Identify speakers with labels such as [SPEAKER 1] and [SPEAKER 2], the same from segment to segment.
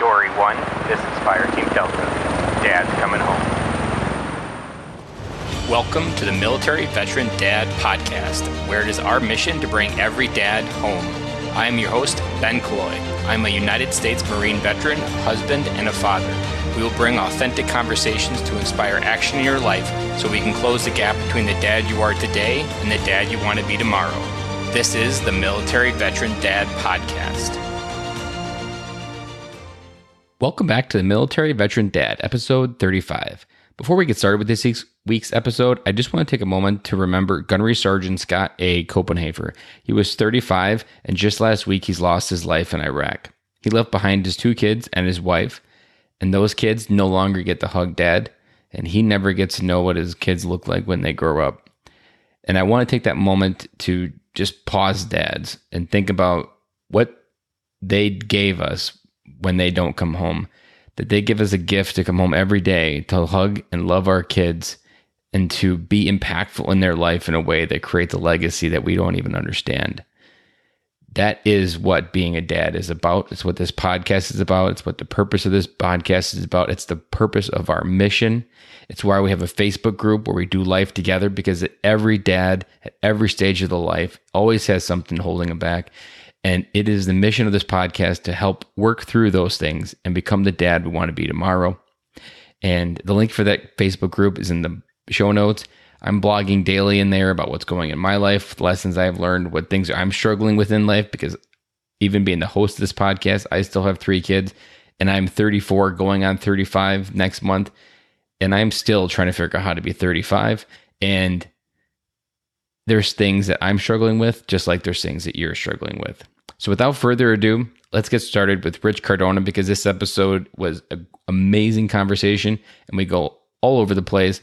[SPEAKER 1] Story 1, this is Fireteam Delta. Dad's coming home.
[SPEAKER 2] Welcome to the Military Veteran Dad Podcast, where it is our mission to bring every dad home. I am your host, Ben Killoy. I'm a United States Marine veteran, husband, and a father. We will bring authentic conversations to inspire action in your life so we can close the gap between the dad you are today and the dad you want to be tomorrow. This is the Military Veteran Dad Podcast. Welcome back to the Military Veteran Dad, episode 35. Before we get started with this week's episode, I just want to take a moment to remember Gunnery Sergeant Scott A. Copenhaver. He was 35, and just last week he's lost his life in Iraq. He left behind his 2 kids and his wife, and those kids no longer get to hug dad, and he never gets to know what his kids look like when they grow up. And I want to take that moment to just pause, dads, and think about what they gave us when they don't come home. That they give us a gift to come home every day, to hug and love our kids, and to be impactful in their life in a way that creates a legacy that we don't even understand. That is what being a dad is about. It's what this podcast is about. It's what the purpose of this podcast is about. It's the purpose of our mission. It's why we have a Facebook group where we do life together, because every dad at every stage of the life always has something holding him back. And it is the mission of this podcast to help work through those things and become the dad we want to be tomorrow. And the link for that Facebook group is in the show notes. I'm blogging daily in there about what's going in my life, lessons I've learned, what things I'm struggling with in life, because even being the host of this podcast, I still have 3 kids, and I'm 34 going on 35 next month. And I'm still trying to figure out how to be 35. And there's things that I'm struggling with, just like there's things that you're struggling with. So without further ado, let's get started with Rich Cardona, because this episode was an amazing conversation, and we go all over the place,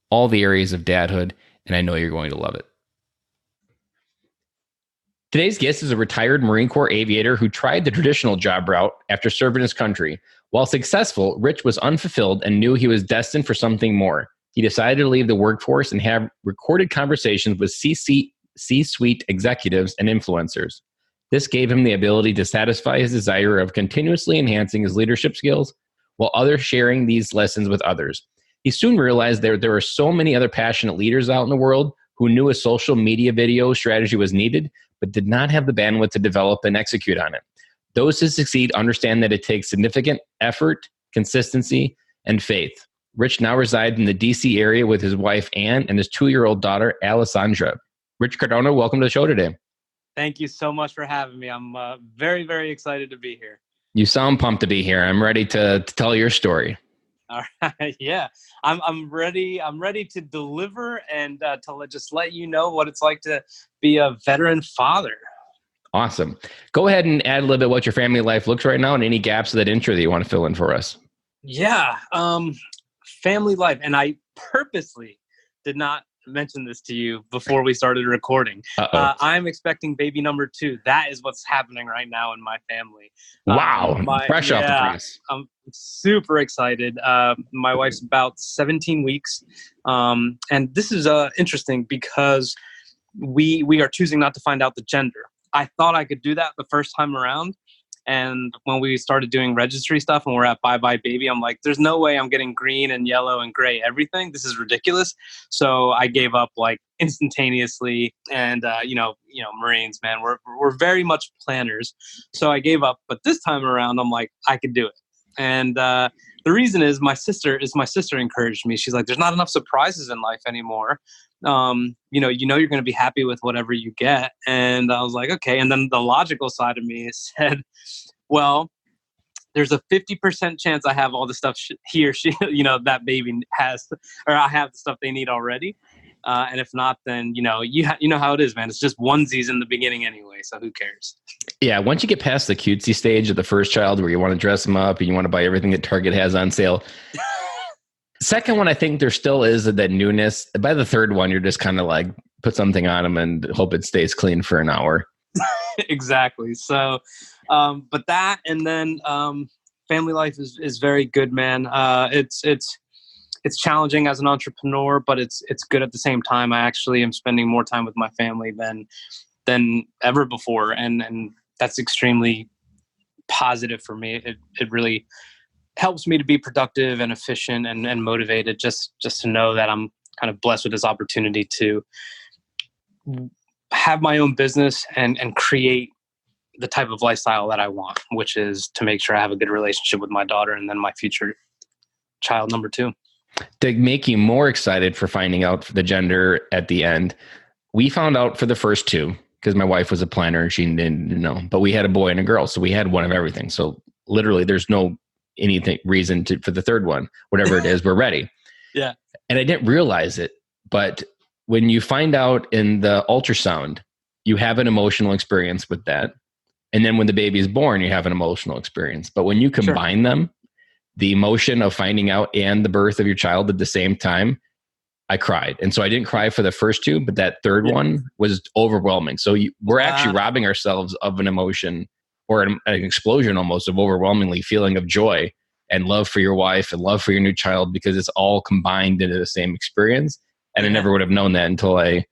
[SPEAKER 2] all the areas of dadhood, and I know you're going to love it. Today's guest is a retired Marine Corps aviator who tried the traditional job route after serving his country. While successful, Rich was unfulfilled and knew he was destined for something more. He decided to leave the workforce and have recorded conversations with C-suite executives and influencers. This gave him the ability to satisfy his desire of continuously enhancing his leadership skills while others sharing these lessons with others. He soon realized there were so many other passionate leaders out in the world who knew a social media video strategy was needed, but did not have the bandwidth to develop and execute on it. Those who succeed understand that it takes significant effort, consistency, and faith. Rich now resides in the DC area with his wife, Ann, and his 2-year-old daughter, Alessandra. Rich Cardona, welcome to the show today.
[SPEAKER 3] Thank you so much for having me. I'm very, very excited to be here.
[SPEAKER 2] You sound pumped to be here. I'm ready to tell your story.
[SPEAKER 3] All right. Yeah, I'm ready. I'm ready to deliver and to just let you know what it's like to be a veteran father.
[SPEAKER 2] Awesome. Go ahead and add a little bit what your family life looks right now and any gaps of that intro that you want to fill in for us.
[SPEAKER 3] Yeah. Family life. And I purposely did not mention this to you before we started recording. I'm expecting baby number 2. That is what's happening right now in my family.
[SPEAKER 2] Wow. Fresh off the press.
[SPEAKER 3] I'm super excited. My wife's about 17 weeks. And this is interesting because we are choosing not to find out the gender. I thought I could do that the first time around. And when we started doing registry stuff and we're at Bye Bye Baby, I'm like, there's no way I'm getting green and yellow and gray everything. This is ridiculous. So I gave up like instantaneously. And Marines, man, we're very much planners. So I gave up. But this time around, I'm like, I could do it. And the reason is my sister encouraged me. She's like, there's not enough surprises in life anymore. You're going to be happy with whatever you get. And I was like, okay. And then the logical side of me said, well, there's a 50% chance I have all the stuff that baby has, or I have the stuff they need already. And if not, then, you know how it is, man. It's just onesies in the beginning anyway. So who cares?
[SPEAKER 2] Yeah. Once you get past the cutesy stage of the first child where you want to dress them up and you want to buy everything that Target has on sale. Second one, I think there still is that newness. By the third one, you're just kind of like put something on them and hope it stays clean for an hour.
[SPEAKER 3] Exactly. So, but that, and then family life is very good, man. It's challenging as an entrepreneur, but it's good at the same time. I actually am spending more time with my family than ever before, and that's extremely positive for me. It really helps me to be productive and efficient and motivated, just to know that I'm kind of blessed with this opportunity to have my own business and create the type of lifestyle that I want, which is to make sure I have a good relationship with my daughter and then my future child number 2.
[SPEAKER 2] To make you more excited for finding out the gender at the end, we found out for the first 2 because my wife was a planner and she didn't know, but we had a boy and a girl. So we had one of everything. So literally there's no reason for the third one, whatever it is, we're ready.
[SPEAKER 3] Yeah.
[SPEAKER 2] And I didn't realize it, but when you find out in the ultrasound, you have an emotional experience with that. And then when the baby is born, you have an emotional experience. But when you combine them, the emotion of finding out and the birth of your child at the same time, I cried. And so I didn't cry for the first 2, but that third one was overwhelming. So we're actually robbing ourselves of an emotion or an explosion almost of overwhelmingly feeling of joy and love for your wife and love for your new child, because it's all combined into the same experience. And I never would have known that until I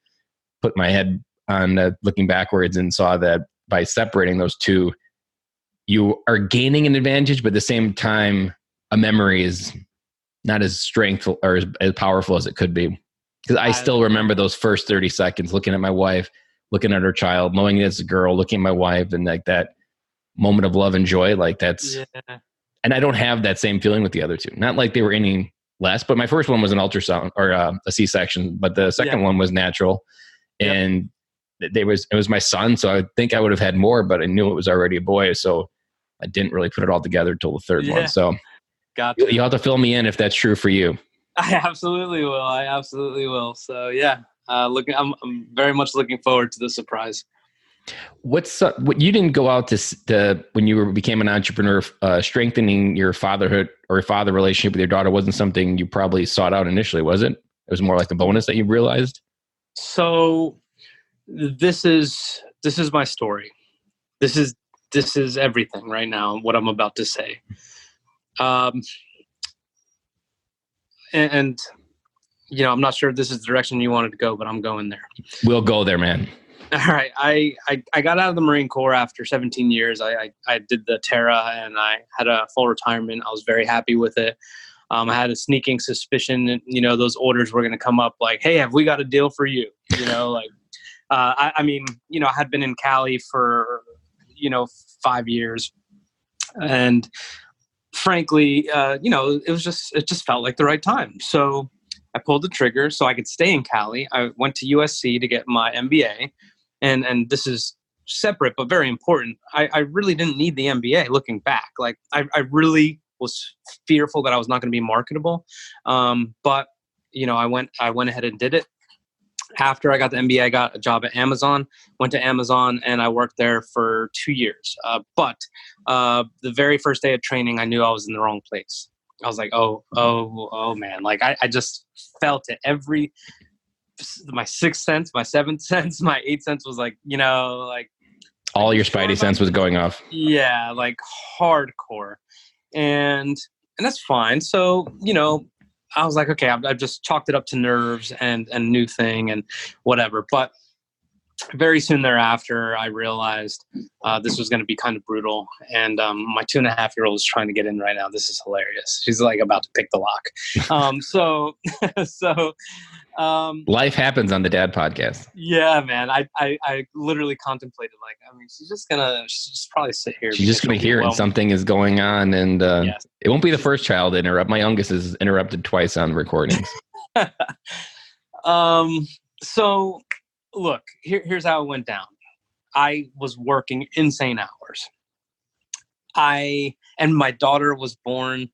[SPEAKER 2] put my head on looking backwards and saw that by separating those 2, you are gaining an advantage, but at the same time, a memory is not as strengthful or as powerful as it could be. Because I still remember those first 30 seconds looking at my wife, looking at her child, knowing it's a girl, looking at my wife, and like that moment of love and joy. Like that's, and I don't have that same feeling with the other 2. Not like they were any less, but my first one was an ultrasound or a C-section, but the second one was natural. And it was my son. So I think I would have had more, but I knew it was already a boy. So I didn't really put it all together till the third one. So
[SPEAKER 3] gotcha.
[SPEAKER 2] You'll have to fill me in if that's true for you.
[SPEAKER 3] I absolutely will. So yeah, I'm very much looking forward to the surprise.
[SPEAKER 2] What you didn't go out to when you became an entrepreneur, strengthening your fatherhood or father relationship with your daughter wasn't something you probably sought out initially, was it? It was more like a bonus that you realized.
[SPEAKER 3] So this is my story. This is everything right now, what I'm about to say. And I'm not sure if this is the direction you wanted to go, but I'm going there.
[SPEAKER 2] We'll go there, man.
[SPEAKER 3] All right. I got out of the Marine Corps after 17 years. I did the Terra and I had a full retirement. I was very happy with it. I had a sneaking suspicion, those orders were going to come up like, hey, have we got a deal for you? I had been in Cali for, 5 years. And frankly, it just felt like the right time. So I pulled the trigger so I could stay in Cali. I went to USC to get my MBA. And this is separate, but very important. I really didn't need the MBA looking back. Like I really was fearful that I was not going to be marketable. But I went ahead and did it. After I got the MBA, I got a job at Amazon, went to Amazon, and I worked there for 2 years. But the very first day of training, I knew I was in the wrong place. I was like, oh man. Like I just felt it. My sixth sense, my seventh sense, my eighth sense was like, like
[SPEAKER 2] all your spidey sense was going off.
[SPEAKER 3] Yeah, like hardcore. And that's fine. So, I was like, okay, I've just chalked it up to nerves and new thing and whatever. But very soon thereafter, I realized this was going to be kind of brutal. And my 2.5-year-old is trying to get in right now. This is hilarious. She's like about to pick the lock. So
[SPEAKER 2] life happens on the Dad podcast.
[SPEAKER 3] Yeah, man. I literally contemplated she's just probably sit here.
[SPEAKER 2] She's just going to hear and something is going on. And yes. It won't be the first child to interrupt. My youngest is interrupted twice on recordings.
[SPEAKER 3] So look, here's how it went down. I was working insane hours. And my daughter was born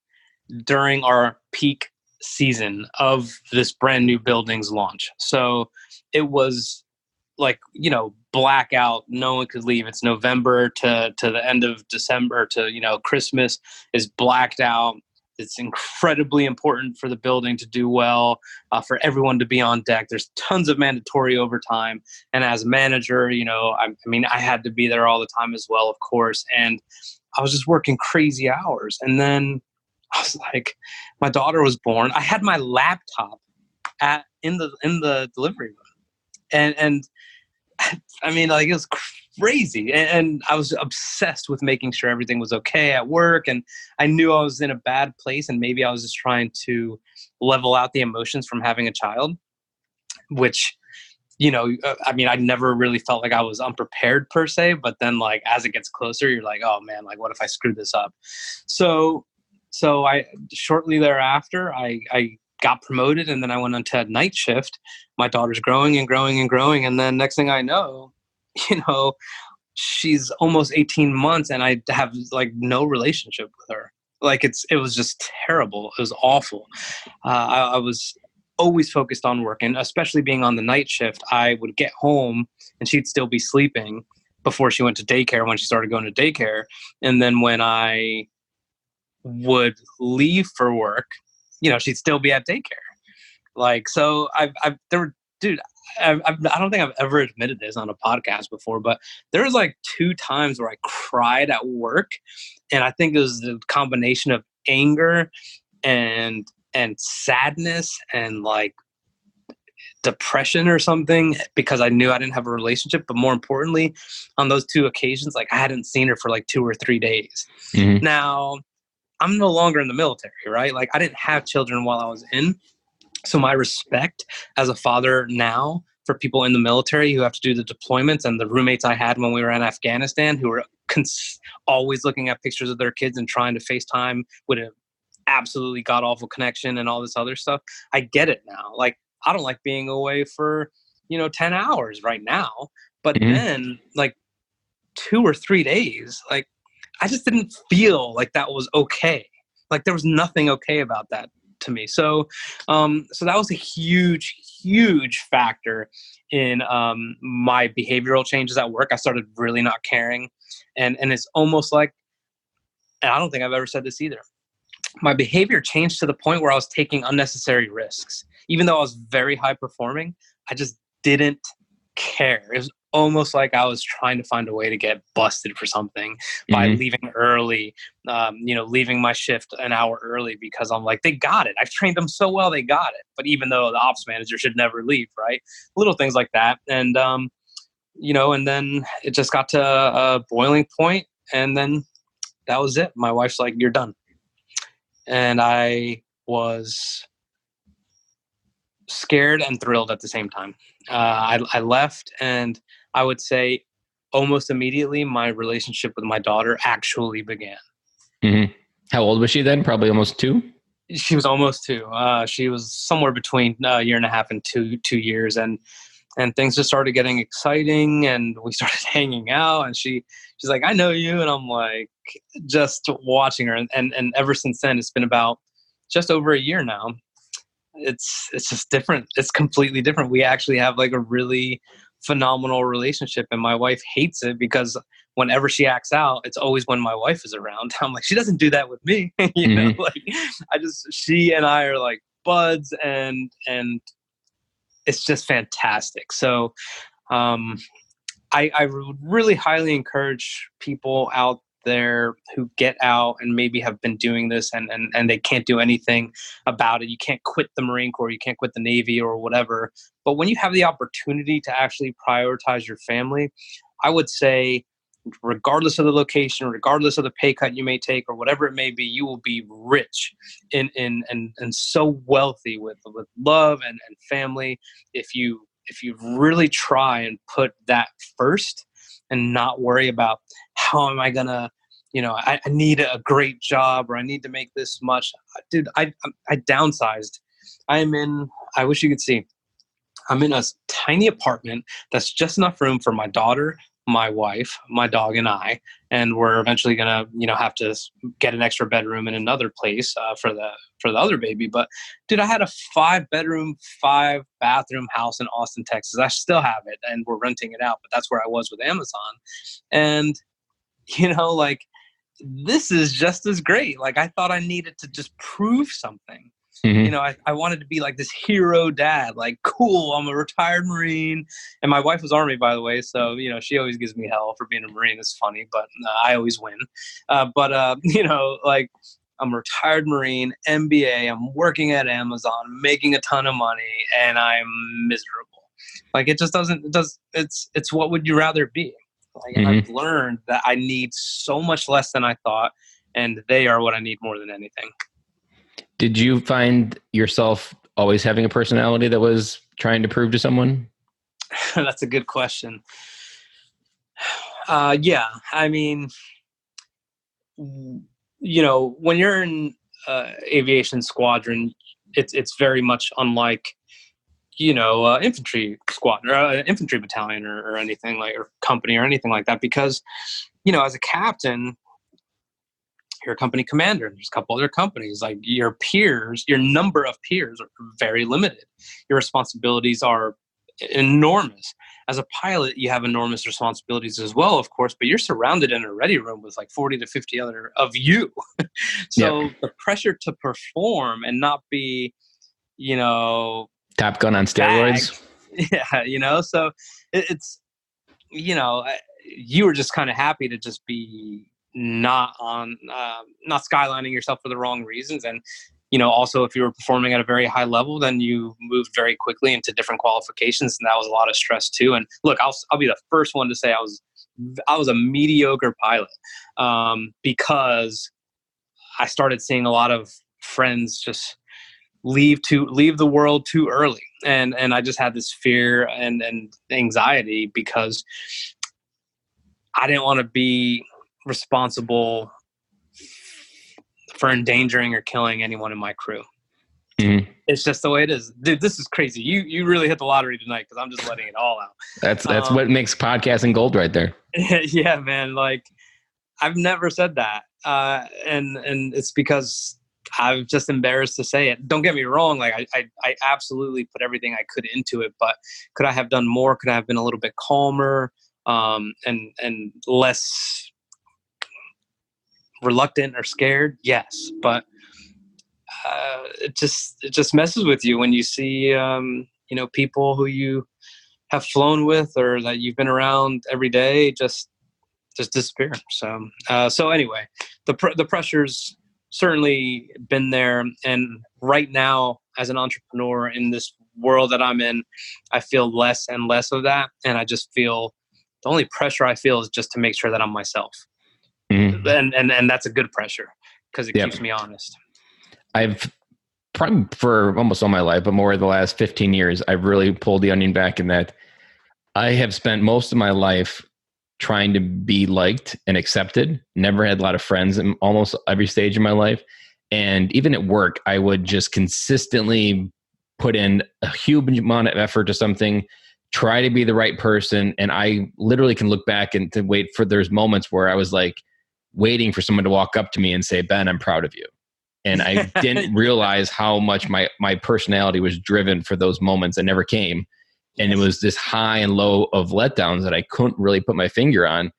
[SPEAKER 3] during our peak season of this brand new building's launch. So it was like, blackout. No one could leave. It's November to the end of December to, Christmas is blacked out. It's incredibly important for the building to do well, for everyone to be on deck. There's tons of mandatory overtime. And as a manager, I had to be there all the time as well, of course. And I was just working crazy hours. And then I was like, my daughter was born. I had my laptop in the delivery room. And it was crazy. And I was obsessed with making sure everything was okay at work. And I knew I was in a bad place, and maybe I was just trying to level out the emotions from having a child, which, I mean, I never really felt like I was unprepared per se, but then like, as it gets closer, you're like, oh man, like what if I screw this up? So I shortly thereafter, I got promoted, and then I went on to night shift. My daughter's growing and growing and growing. And then next thing I know, she's almost 18 months and I have like no relationship with her. Like it was just terrible. It was awful. I was always focused on work, and especially being on the night shift, I would get home and she'd still be sleeping before she went to daycare, when she started going to daycare. And then when I would leave for work, she'd still be at daycare. Like, so I don't think I've ever admitted this on a podcast before, but there was like 2 times where I cried at work. And I think it was the combination of anger and sadness and like depression or something, because I knew I didn't have a relationship. But more importantly, on those 2 occasions, like I hadn't seen her for like 2 or 3 days.
[SPEAKER 2] Mm-hmm.
[SPEAKER 3] Now, I'm no longer in the military, right? Like I didn't have children while I was in. So my respect as a father now for people in the military who have to do the deployments, and the roommates I had when we were in Afghanistan who were always looking at pictures of their kids and trying to FaceTime with an absolutely god-awful connection and all this other stuff. I get it now. Like I don't like being away for, 10 hours right now. But then like 2 or 3 days, like I just didn't feel like that was okay. Like there was nothing okay about that to me. So that was a huge, huge factor in my behavioral changes at work. I started really not caring. And it's almost like, and I don't think I've ever said this either, my behavior changed to the point where I was taking unnecessary risks. Even though I was very high performing, I just didn't care. It was almost like I was trying to find a way to get busted for something by leaving early, leaving my shift an hour early, because I'm like, they got it. I've trained them so well, they got it. But even though the ops manager should never leave, right? Little things like that. And, and then it just got to a boiling point, and then that was it. My wife's like, you're done. And I was scared and thrilled at the same time. I left, and I would say almost immediately my relationship with my daughter actually began.
[SPEAKER 2] Mm-hmm. How old was she then? Probably almost 2?
[SPEAKER 3] She was almost 2. She was somewhere between a year and a half and 2 years. And things just started getting exciting, and we started hanging out, and she's like, I know you. And I'm like, just watching her. And ever since then, it's been about just over a year now. It's just different. It's completely different. We actually have like a really phenomenal relationship, and my wife hates it because whenever she acts out, it's always when my wife is around. I'm like, she doesn't do that with me. Like she and I are like buds, and it's just fantastic. So I would really highly encourage people out there who get out and maybe have been doing this and they can't do anything about it. You can't quit the Marine Corps, you can't quit the Navy or whatever. But when you have the opportunity to actually prioritize your family, I would say, regardless of the location, regardless of the pay cut you may take or whatever it may be, you will be rich and so wealthy with love and family if you really try and put that first and not worry about how am I gonna, I need a great job, or I need to make this much. Dude, I downsized. I wish you could see, I'm in a tiny apartment that's just enough room for my daughter, my wife, my dog, and I, and we're eventually gonna, have to get an extra bedroom in another place for the other baby. But dude, I had a 5-bedroom, 5-bathroom house in Austin, Texas. I still have it, and we're renting it out. But that's where I was with Amazon, and like, this is just as great. Like, I thought I needed to just prove something. I wanted to be like this hero dad, like, cool, I'm a retired Marine. And my wife was Army, by the way. So, she always gives me hell for being a Marine. It's funny, but I always win. Like, I'm a retired Marine, MBA, I'm working at Amazon, making a ton of money, and I'm miserable. Like, it's what would you rather be? Like, and I've learned that I need so much less than I thought, and they are what I need more than anything.
[SPEAKER 2] Did you find yourself always having a personality that was trying to prove to someone?
[SPEAKER 3] That's a good question. Yeah, I mean, when you're in aviation squadron, it's very much unlike infantry squadron or infantry battalion or anything like, or company or anything like that, because as a captain, you're a company commander, and there's a couple other companies. Like, your peers, your number of peers are very limited. Your responsibilities are enormous. As a pilot, you have enormous responsibilities as well, of course, but you're surrounded in a ready room with like 40 to 50 other of you. So the pressure to perform and not be,
[SPEAKER 2] Top Gun on steroids.
[SPEAKER 3] Yeah, so it's, you were just kind of happy to just be not skylining yourself for the wrong reasons. And, also if you were performing at a very high level, then you moved very quickly into different qualifications. And that was a lot of stress too. And look, I'll be the first one to say I was a mediocre pilot, because I started seeing a lot of friends just leave the world too early. And I just had this fear and anxiety because I didn't want to be responsible for endangering or killing anyone in my crew. Mm-hmm. It's just the way it is. Dude, this is crazy. You really hit the lottery tonight, because I'm just letting it all out.
[SPEAKER 2] That's what makes podcasting gold right there.
[SPEAKER 3] Yeah, man. Like, I've never said that. And it's because I'm just embarrassed to say it. Don't get me wrong. Like, I absolutely put everything I could into it, but could I have done more? Could I have been a little bit calmer, and less reluctant or scared? Yes. But, it just messes with you when you see, people who you have flown with or that you've been around every day just disappear. So anyway, the pressure's certainly been there. And right now, as an entrepreneur in this world that I'm in, I feel less and less of that. And I just feel the only pressure I feel is just to make sure that I'm myself. Mm-hmm. And that's a good pressure, because it keeps me honest.
[SPEAKER 2] I've probably for almost all my life, but more the last 15 years, I've really pulled the onion back in that I have spent most of my life trying to be liked and accepted. Never had a lot of friends in almost every stage of my life. And even at work, I would just consistently put in a huge amount of effort to something, try to be the right person. And I literally can look back and to wait for, there's moments where I was like waiting for someone to walk up to me and say, Ben, I'm proud of you. And I didn't realize how much my personality was driven for those moments that never came. And it was this high and low of letdowns that I couldn't really put my finger on.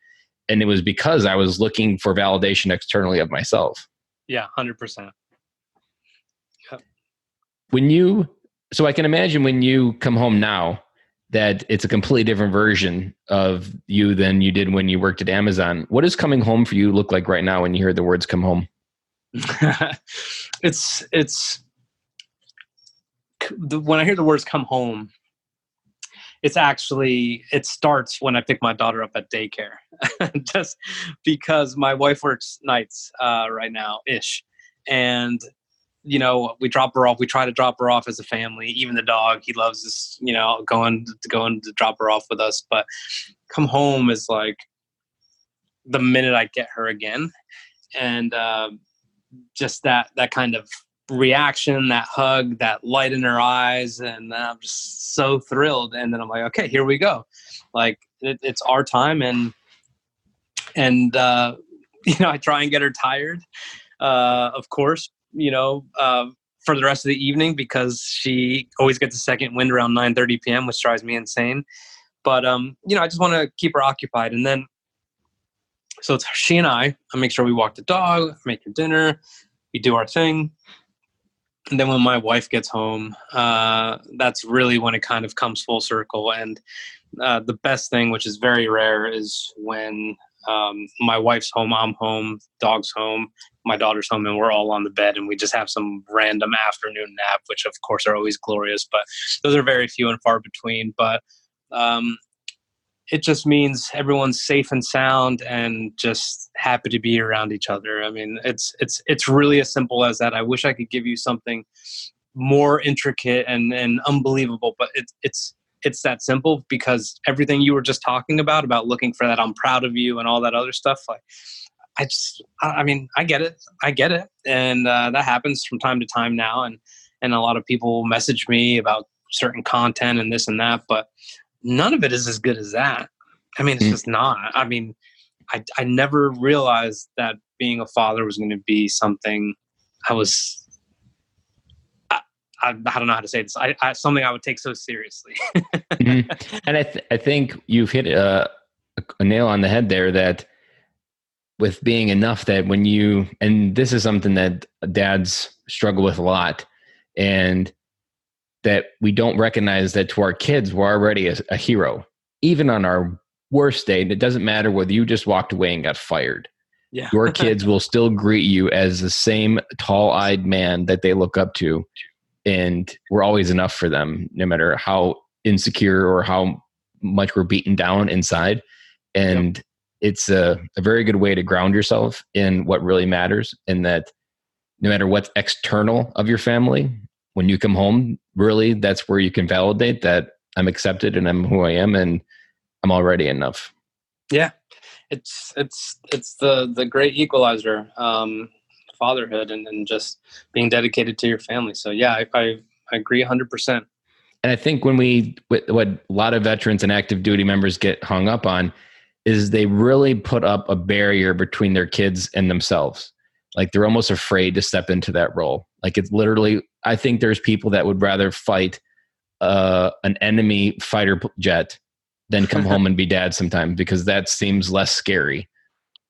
[SPEAKER 2] And it was because I was looking for validation externally of myself.
[SPEAKER 3] Yeah, 100%.
[SPEAKER 2] Yep. So I can imagine when you come home now that it's a completely different version of you than you did when you worked at Amazon. What does coming home for you look like right now when you hear the words come home?
[SPEAKER 3] It's when I hear the words come home, it starts when I pick my daughter up at daycare, just because my wife works nights right now ish. And, we drop her off. We try to drop her off as a family. Even the dog, he loves this, going to drop her off with us. But come home is like the minute I get her again. And, just that kind of reaction, that hug, that light in her eyes, and I'm just so thrilled. And then I'm like, okay, here we go. Like, it's our time, and I try and get her tired, of course, for the rest of the evening, because she always gets a second wind around 9:30 p.m., which drives me insane. But I just want to keep her occupied, and then. So it's she and I make sure we walk the dog, make her dinner, we do our thing. And then when my wife gets home, that's really when it kind of comes full circle. And the best thing, which is very rare, is when my wife's home, I'm home, dog's home, my daughter's home, and we're all on the bed, and we just have some random afternoon nap, which of course are always glorious, but those are very few and far between. But it just means everyone's safe and sound and just happy to be around each other. I mean, it's really as simple as that. I wish I could give you something more intricate and unbelievable, but it's that simple, because everything you were just talking about looking for that I'm proud of you and all that other stuff, like I mean, I get it. And that happens from time to time now. And a lot of people message me about certain content and this and that, but none of it is as good as that. I mean, it's just not. I mean, I never realized that being a father was going to be something I don't know how to say this. Something I would take so seriously.
[SPEAKER 2] Mm-hmm. And I think you've hit a nail on the head there, that with being enough, that when you, and this is something that dads struggle with a lot, and that we don't recognize that to our kids, we're already a hero. Even on our worst day, it doesn't matter whether you just walked away and got fired.
[SPEAKER 3] Yeah.
[SPEAKER 2] Your kids will still greet you as the same tall-eyed man that they look up to. And we're always enough for them, no matter how insecure or how much we're beaten down inside. And it's a very good way to ground yourself in what really matters. And that no matter what's external of your family, when you come home, really, that's where you can validate that I'm accepted and I'm who I am and I'm already enough.
[SPEAKER 3] Yeah. It's the great equalizer, fatherhood and just being dedicated to your family. So yeah, I agree 100%.
[SPEAKER 2] And I think what a lot of veterans and active duty members get hung up on is they really put up a barrier between their kids and themselves. Like they're almost afraid to step into that role. Like it's literally, I think there's people that would rather fight an enemy fighter jet than come home and be dad sometimes, because that seems less scary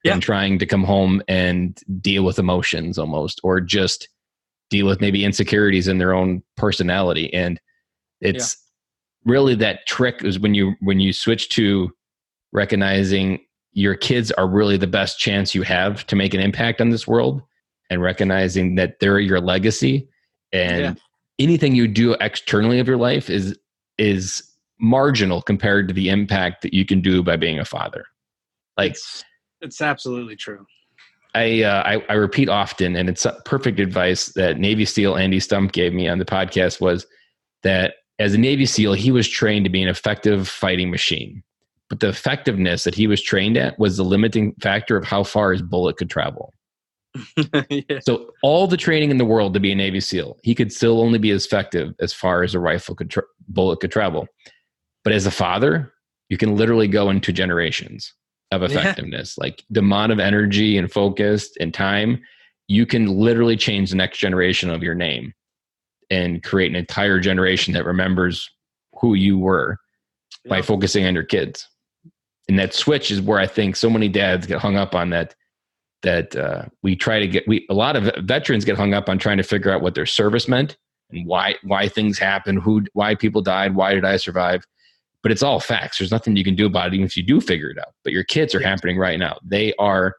[SPEAKER 2] than trying to come home and deal with emotions almost, or just deal with maybe insecurities in their own personality. And it's really that trick is when you switch to recognizing your kids are really the best chance you have to make an impact on this world, and recognizing that they're your legacy, and anything you do externally of your life is marginal compared to the impact that you can do by being a father. Like
[SPEAKER 3] it's absolutely true.
[SPEAKER 2] I repeat often, and it's perfect advice that Navy SEAL Andy Stump gave me on the podcast, was that as a Navy SEAL, he was trained to be an effective fighting machine. But the effectiveness that he was trained at was the limiting factor of how far his bullet could travel. So all the training in the world to be a Navy SEAL, he could still only be as effective as far as a rifle bullet could travel. But as a father, you can literally go into generations of effectiveness. Like the amount of energy and focus and time, you can literally change the next generation of your name and create an entire generation that remembers who you were by focusing on your kids. And that switch is where I think so many dads get hung up on that a lot of veterans get hung up on trying to figure out what their service meant and why things happen, why people died, why did I survive? But it's all facts. There's nothing you can do about it, even if you do figure it out. But your kids are happening right now. They are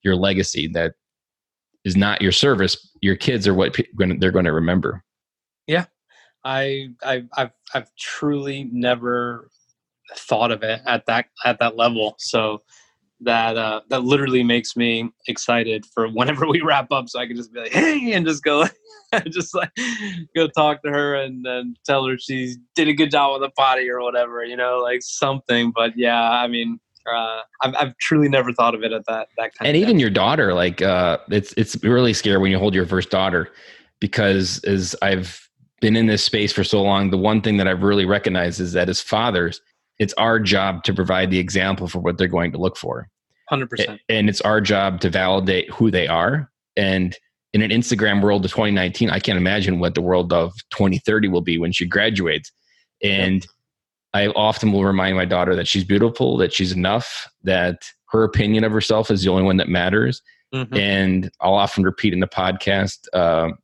[SPEAKER 2] your legacy. That is not your service. Your kids are what they're going to remember.
[SPEAKER 3] Yeah, I've truly never thought of it at that level. So that literally makes me excited for whenever we wrap up, so I can just be like, hey, and just go just like go talk to her and then tell her she did a good job with the potty or whatever, like something. But yeah, I mean, I've truly never thought of it at that kind
[SPEAKER 2] and
[SPEAKER 3] of
[SPEAKER 2] even depth. Your daughter, like it's really scary when you hold your first daughter, because as I've been in this space for so long, the one thing that I've really recognized is that as fathers, it's our job to provide the example for what they're going to look for.
[SPEAKER 3] 100%.
[SPEAKER 2] And it's our job to validate who they are. And in an Instagram world of 2019, I can't imagine what the world of 2030 will be when she graduates. And I often will remind my daughter that she's beautiful, that she's enough, that her opinion of herself is the only one that matters. Mm-hmm. And I'll often repeat in the podcast,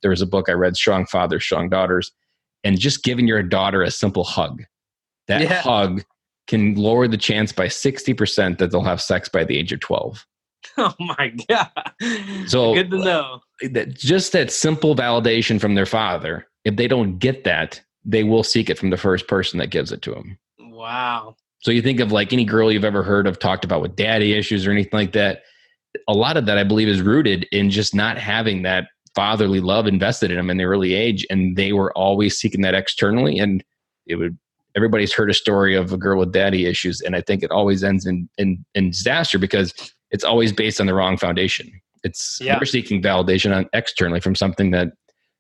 [SPEAKER 2] there was a book I read, Strong Fathers, Strong Daughters, and just giving your daughter a simple hug. That hug can lower the chance by 60% that they'll have sex by the age of 12.
[SPEAKER 3] Oh my God. So good to know.
[SPEAKER 2] Just that simple validation from their father. If they don't get that, they will seek it from the first person that gives it to them.
[SPEAKER 3] Wow.
[SPEAKER 2] So you think of like any girl you've ever heard of talked about with daddy issues or anything like that. A lot of that, I believe, is rooted in just not having that fatherly love invested in them in the early age. And they were always seeking that externally. And everybody's heard a story of a girl with daddy issues. And I think it always ends in disaster because it's always based on the wrong foundation. They're seeking validation externally from something that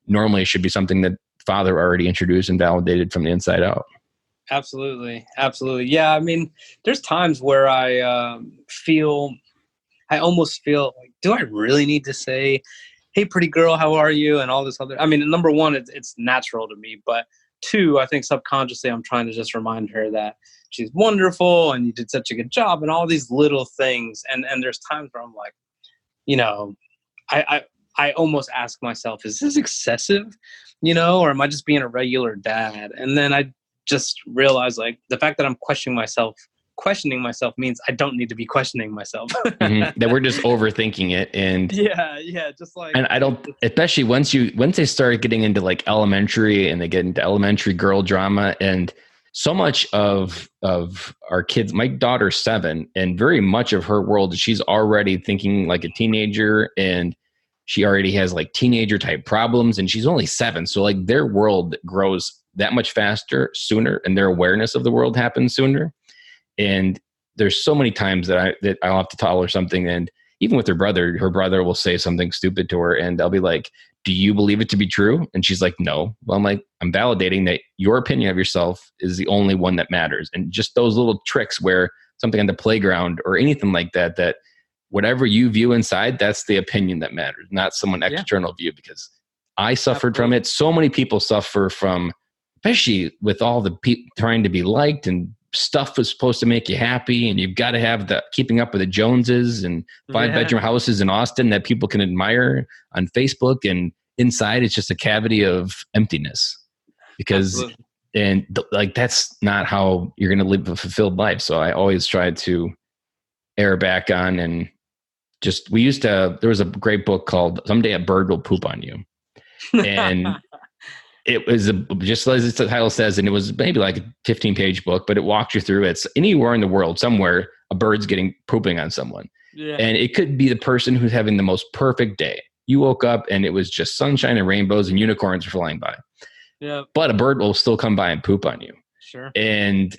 [SPEAKER 2] normally should be something that father already introduced and validated from the inside out.
[SPEAKER 3] Absolutely. Yeah. I mean, there's times where I almost feel like, do I really need to say, hey, pretty girl, how are you? And all this other, I mean, number one, it's natural to me, but two, I think subconsciously I'm trying to just remind her that she's wonderful and you did such a good job and all these little things. And there's times where I'm like, I almost ask myself, is this excessive? Or am I just being a regular dad? And then I just realize like the fact that I'm questioning myself means I don't need to be questioning myself.
[SPEAKER 2] That we're just overthinking it. And
[SPEAKER 3] just like,
[SPEAKER 2] and I don't, especially once they start getting into like elementary and they get into elementary girl drama, and so much of our kids, my daughter's 7, and very much of her world, she's already thinking like a teenager, and she already has like teenager type problems, and she's only 7. So like their world grows that much faster, sooner, and their awareness of the world happens sooner. And there's so many times that I'll have to tell her something, and even with her brother will say something stupid to her, and I'll be like, do you believe it to be true? And she's like, no. Well, I'm like, I'm validating that your opinion of yourself is the only one that matters. And just those little tricks where something on the playground or anything like that whatever you view inside, that's the opinion that matters, not someone external view, because I suffered from it. So many people suffer from, especially with all the trying to be liked, and stuff was supposed to make you happy, and you've got to have the keeping up with the Joneses and 5-bedroom houses in Austin that people can admire on Facebook, and inside it's just a cavity of emptiness, because that's not how you're going to live a fulfilled life. So I always try to err back on, and just, there was a great book called Someday a Bird Will Poop on You. And it was just as the title says, and it was maybe like a 15-page book, but it walked you through it. Anywhere in the world, somewhere, a bird's pooping on someone. Yeah. And it could be the person who's having the most perfect day. You woke up and it was just sunshine and rainbows and unicorns flying by. Yeah. But a bird will still come by and poop on you. Sure. And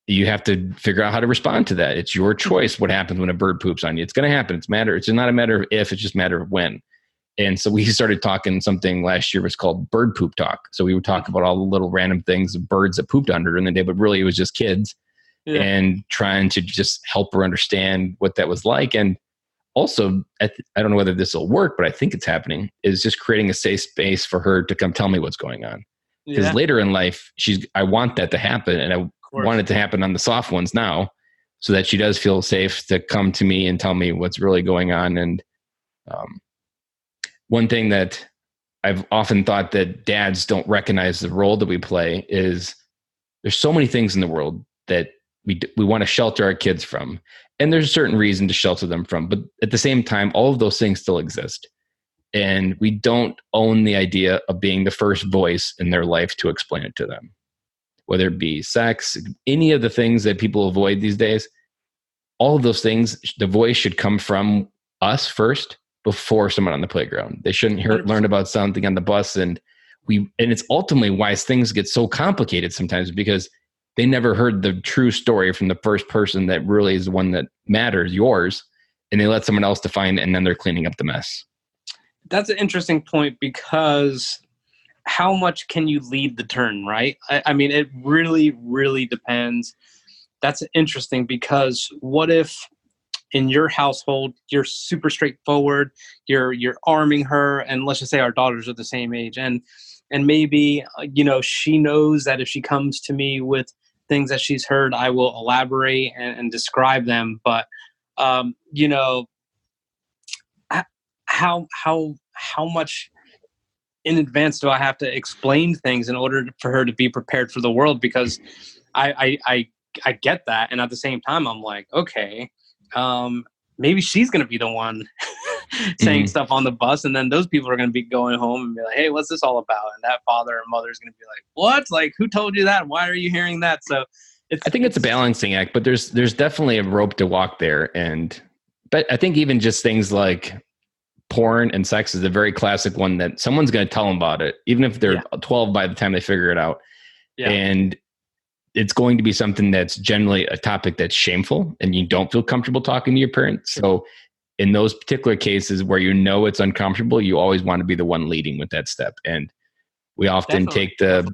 [SPEAKER 2] you have to figure out how to respond to that. It's your choice what happens when a bird poops on you. It's going to happen. It's not a matter of if, it's just a matter of when. And so we started talking something last year was called Bird Poop Talk. So we would talk about all the little random things of birds that pooped on her in the day, but really it was just kids and trying to just help her understand what that was like. And also, I don't know whether this will work, but I think it's happening, is just creating a safe space for her to come tell me what's going on. Because later in life, I want that to happen, and I want it to happen on the soft ones now, so that she does feel safe to come to me and tell me what's really going on. And one thing that I've often thought that dads don't recognize the role that we play is there's so many things in the world that we want to shelter our kids from. And there's a certain reason to shelter them from. But at the same time, all of those things still exist. And we don't own the idea of being the first voice in their life to explain it to them. Whether it be sex, any of the things that people avoid these days, all of those things, the voice should come from us first before someone on the playground. They shouldn't learn about something on the bus. And it's ultimately why things get so complicated sometimes, because they never heard the true story from the first person that really is the one that matters, yours, and they let someone else define it, and then they're cleaning up the mess.
[SPEAKER 3] That's an interesting point, because how much can you lead the turn, right? I mean, it really, really depends. That's interesting, because what if in your household, you're super straightforward, you're arming her, and let's just say our daughters are the same age, and maybe, she knows that if she comes to me with things that she's heard, I will elaborate and describe them. But, how much in advance do I have to explain things in order for her to be prepared for the world? Because I get that. And at the same time, I'm like, okay, maybe she's going to be the one saying stuff on the bus. And then those people are going to be going home and be like, hey, what's this all about? And that father or mother is going to be like, what? Like, who told you that? Why are you hearing that? So
[SPEAKER 2] I think it's a balancing act, but there's definitely a rope to walk there. But I think even just things like porn and sex is a very classic one that someone's going to tell them about it, even if they're 12 by the time they figure it out. Yeah. And it's going to be something that's generally a topic that's shameful and you don't feel comfortable talking to your parents. So in those particular cases where you know it's uncomfortable, you always want to be the one leading with that step. And we often take the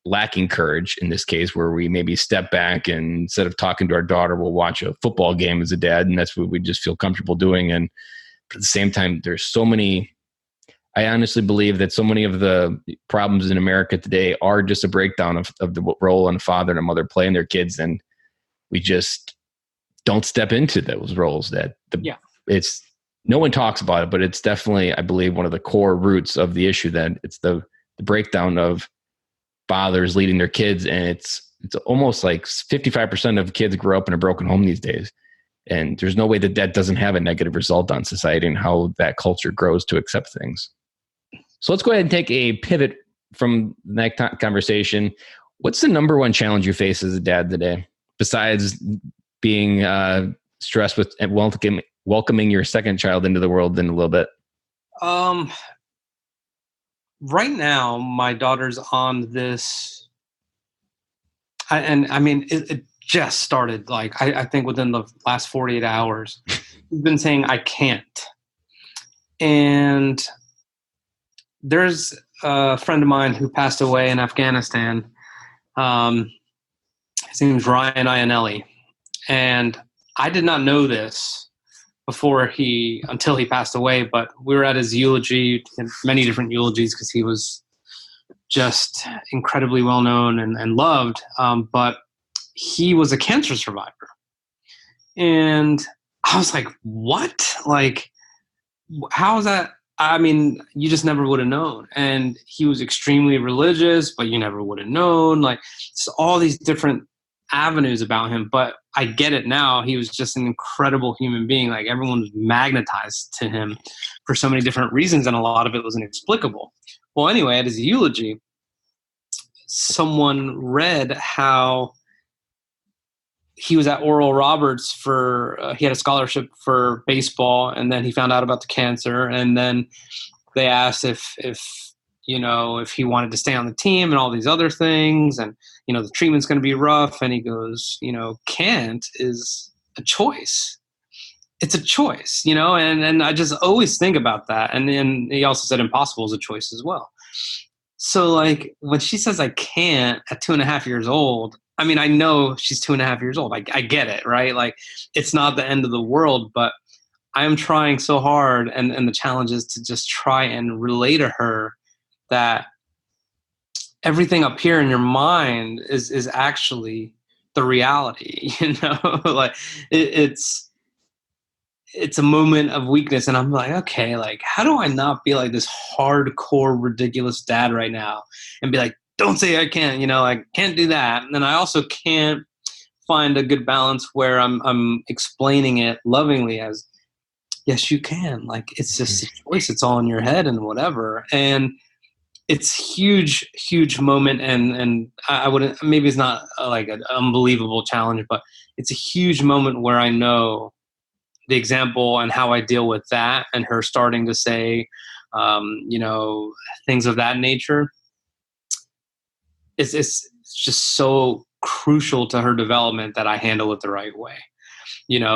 [SPEAKER 2] lacking courage in this case where we maybe step back and instead of talking to our daughter, we'll watch a football game as a dad. And that's what we just feel comfortable doing. And at the same time, there's so many, I honestly believe that so many of the problems in America today are just a breakdown of the role a father and a mother play in their kids. And we just don't step into those roles it's, no one talks about it, but it's definitely, I believe, one of the core roots of the issue that it's the breakdown of fathers leading their kids. And it's almost like 55% of kids grow up in a broken home these days. And there's no way that doesn't have a negative result on society and how that culture grows to accept things. So let's go ahead and take a pivot from that conversation. What's the number one challenge you face as a dad today, besides being stressed with welcoming your second child into the world in a little bit?
[SPEAKER 3] Right now, my daughter's on this, it just started. Like I think within the last 48 hours, she's been saying I can't. And there's a friend of mine who passed away in Afghanistan. His name is Ryan Ionelli, and I did not know this until he passed away, but we were at his eulogy, many different eulogies, because he was just incredibly well known and loved. But he was a cancer survivor. And I was like, what? Like, how is that? I mean, you just never would have known. And he was extremely religious, but you never would have known. Like, all these different avenues about him, but I get it now. He was just an incredible human being. Like, everyone was magnetized to him for so many different reasons, and a lot of it was inexplicable. Well, anyway, at his eulogy, someone read how he was at Oral Roberts he had a scholarship for baseball, and then he found out about the cancer, and then they asked if he wanted to stay on the team and all these other things, and the treatment's going to be rough. And he goes, can't is a choice. It's a choice, and I just always think about that. And then he also said impossible is a choice as well. So, like, when she says I can't at 2.5 years old, I mean, I know she's 2.5 years old. I get it, right? Like, it's not the end of the world, but I'm trying so hard. And the challenge is to just try and relay to her that everything up here in your mind is actually the reality, like it's a moment of weakness. And I'm like, okay, like, how do I not be like this hardcore, ridiculous dad right now and be like, don't say I can't, I can't do that. And then I also can't find a good balance where I'm explaining it lovingly as, yes, you can. Like, it's just a choice. It's all in your head and whatever. And it's huge moment. And I wouldn't, maybe it's not like an unbelievable challenge, but it's a huge moment where I know the example and how I deal with that, and her starting to say, things of that nature. It's just so crucial to her development that I handle it the right way,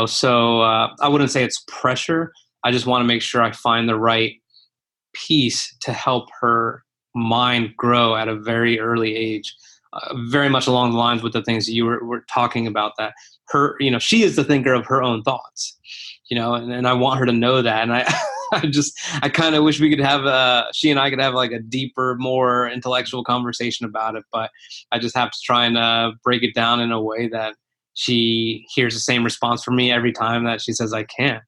[SPEAKER 3] So I wouldn't say it's pressure. I just want to make sure I find the right piece to help her mind grow at a very early age, very much along the lines with the things that you were talking about, that her, she is the thinker of her own thoughts, and I want her to know that. And I kind of wish we could have she and I could have like a deeper, more intellectual conversation about it, but I just have to try and break it down in a way that she hears the same response from me every time that she says I can.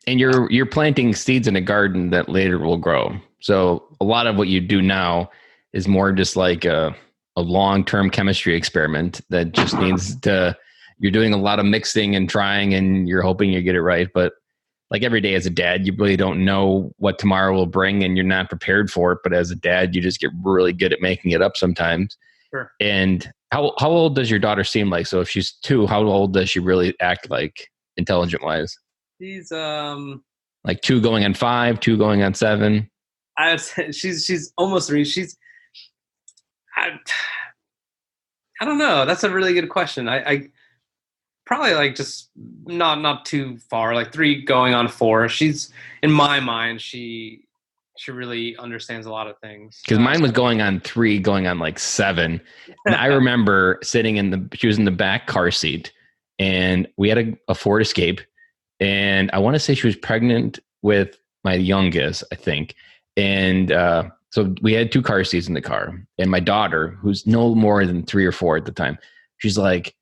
[SPEAKER 2] And you're planting seeds in a garden that later will grow. So a lot of what you do now is more just like a long-term chemistry experiment that just needs to, you're doing a lot of mixing and trying, and you're hoping you get it right. But like every day as a dad, you really don't know what tomorrow will bring, and you're not prepared for it. But as a dad, you just get really good at making it up sometimes.
[SPEAKER 3] Sure.
[SPEAKER 2] And how old does your daughter seem like? So if she's 2, how old does she really act like intelligent wise?
[SPEAKER 3] She's
[SPEAKER 2] Like 2 going on 5, 2 going on 7.
[SPEAKER 3] she's almost 3. I, I don't know. That's a really good question. I probably like just not too far, like 3 going on 4. She's, in my mind, she really understands a lot of things.
[SPEAKER 2] Because mine was going on 3, going on like 7. And I remember she was in the back car seat, and we had a Ford Escape, and I want to say she was pregnant with my youngest, I think. And so we had 2 car seats in the car, and my daughter, who's no more than 3 or 4 at the time, she's like,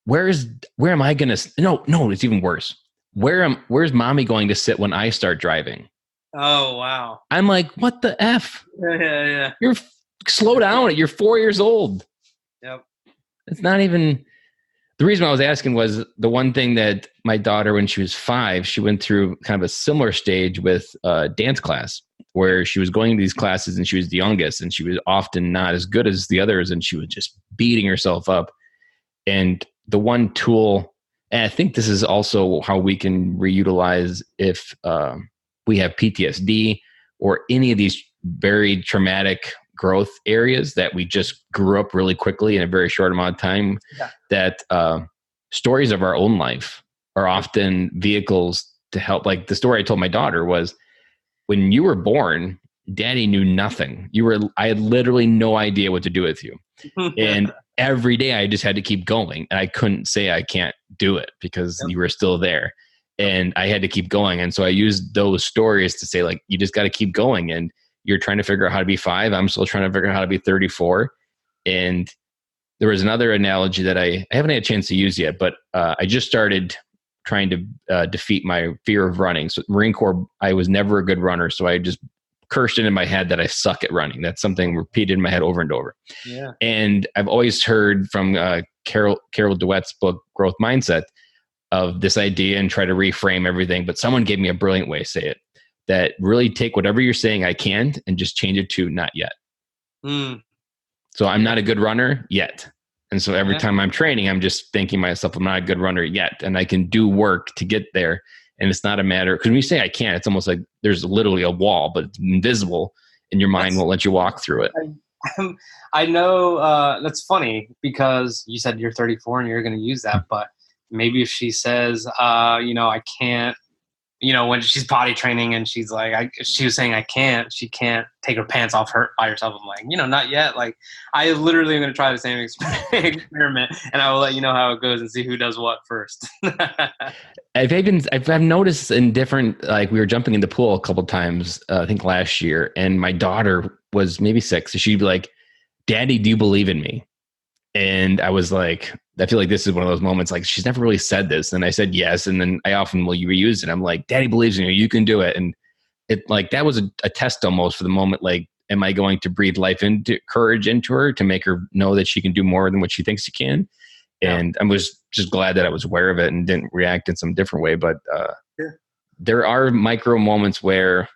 [SPEAKER 2] where am I going to, no, it's even worse. Where's mommy going to sit when I start driving?
[SPEAKER 3] Oh, wow.
[SPEAKER 2] I'm like, what the F?
[SPEAKER 3] Yeah.
[SPEAKER 2] You're slow down. You're 4 years old.
[SPEAKER 3] Yep.
[SPEAKER 2] It's not even, the reason I was asking was the one thing that my daughter, when she was 5, she went through kind of a similar stage with dance class, where she was going to these classes and she was the youngest, and she was often not as good as the others, and she was just beating herself up. And the one tool, and I think this is also how we can reutilize if we have PTSD or any of these very traumatic growth areas that we just grew up really quickly in a very short amount of time, that stories of our own life are often vehicles to help. Like the story I told my daughter was, when you were born, daddy knew nothing. I had literally no idea what to do with you. And every day I just had to keep going, and I couldn't say I can't do it because you were still there. And I had to keep going. And so I used those stories to say, like, you just got to keep going. And you're trying to figure out how to be 5. I'm still trying to figure out how to be 34. And there was another analogy that I haven't had a chance to use yet, but I just started trying to defeat my fear of running. So Marine Corps, I was never a good runner. So I just cursed it in my head that I suck at running. That's something repeated in my head over and over.
[SPEAKER 3] Yeah.
[SPEAKER 2] And I've always heard from Carol Dweck's book, Growth Mindset, of this idea and try to reframe everything. But someone gave me a brilliant way to say it, that really take whatever you're saying I can and just change it to not yet. So I'm not a good runner yet. And so every time I'm training, I'm just thinking myself, I'm not a good runner yet. And I can do work to get there. And it's not a matter, because when you say I can't, it's almost like there's literally a wall, but it's invisible, and your mind won't let you walk through it.
[SPEAKER 3] I know that's funny, because you said you're 34 and you're going to use that, but maybe if she says, I can't, when she's potty training and she's like, she was saying she can't take her pants off by herself. I'm like, not yet. Like, I literally am going to try the same experiment, and I will let you know how it goes and see who does what first.
[SPEAKER 2] I've noticed in different, like, we were jumping in the pool a couple times, I think last year, and my daughter was maybe 6. So she'd be like, Daddy, do you believe in me? And I was like, I feel like this is one of those moments, like, she's never really said this. And I said yes. And then I often will reuse it. I'm like, Daddy believes in you. You can do it. And it, like, that was a test almost for the moment. Like, am I going to breathe courage into her to make her know that she can do more than what she thinks she can? And I was just glad that I was aware of it and didn't react in some different way. But there are micro moments where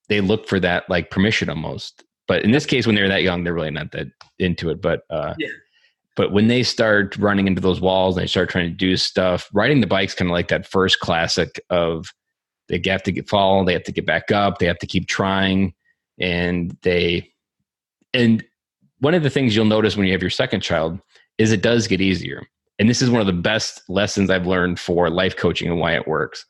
[SPEAKER 2] they look for that, like, permission almost. But in this case, when they're that young, they're really not that into it. But but when they start running into those walls and they start trying to do stuff, riding the bike's kind of like that first classic of they have to fall, they have to get back up, they have to keep trying. And one of the things you'll notice when you have your second child is it does get easier. And this is one of the best lessons I've learned for life coaching and why it works,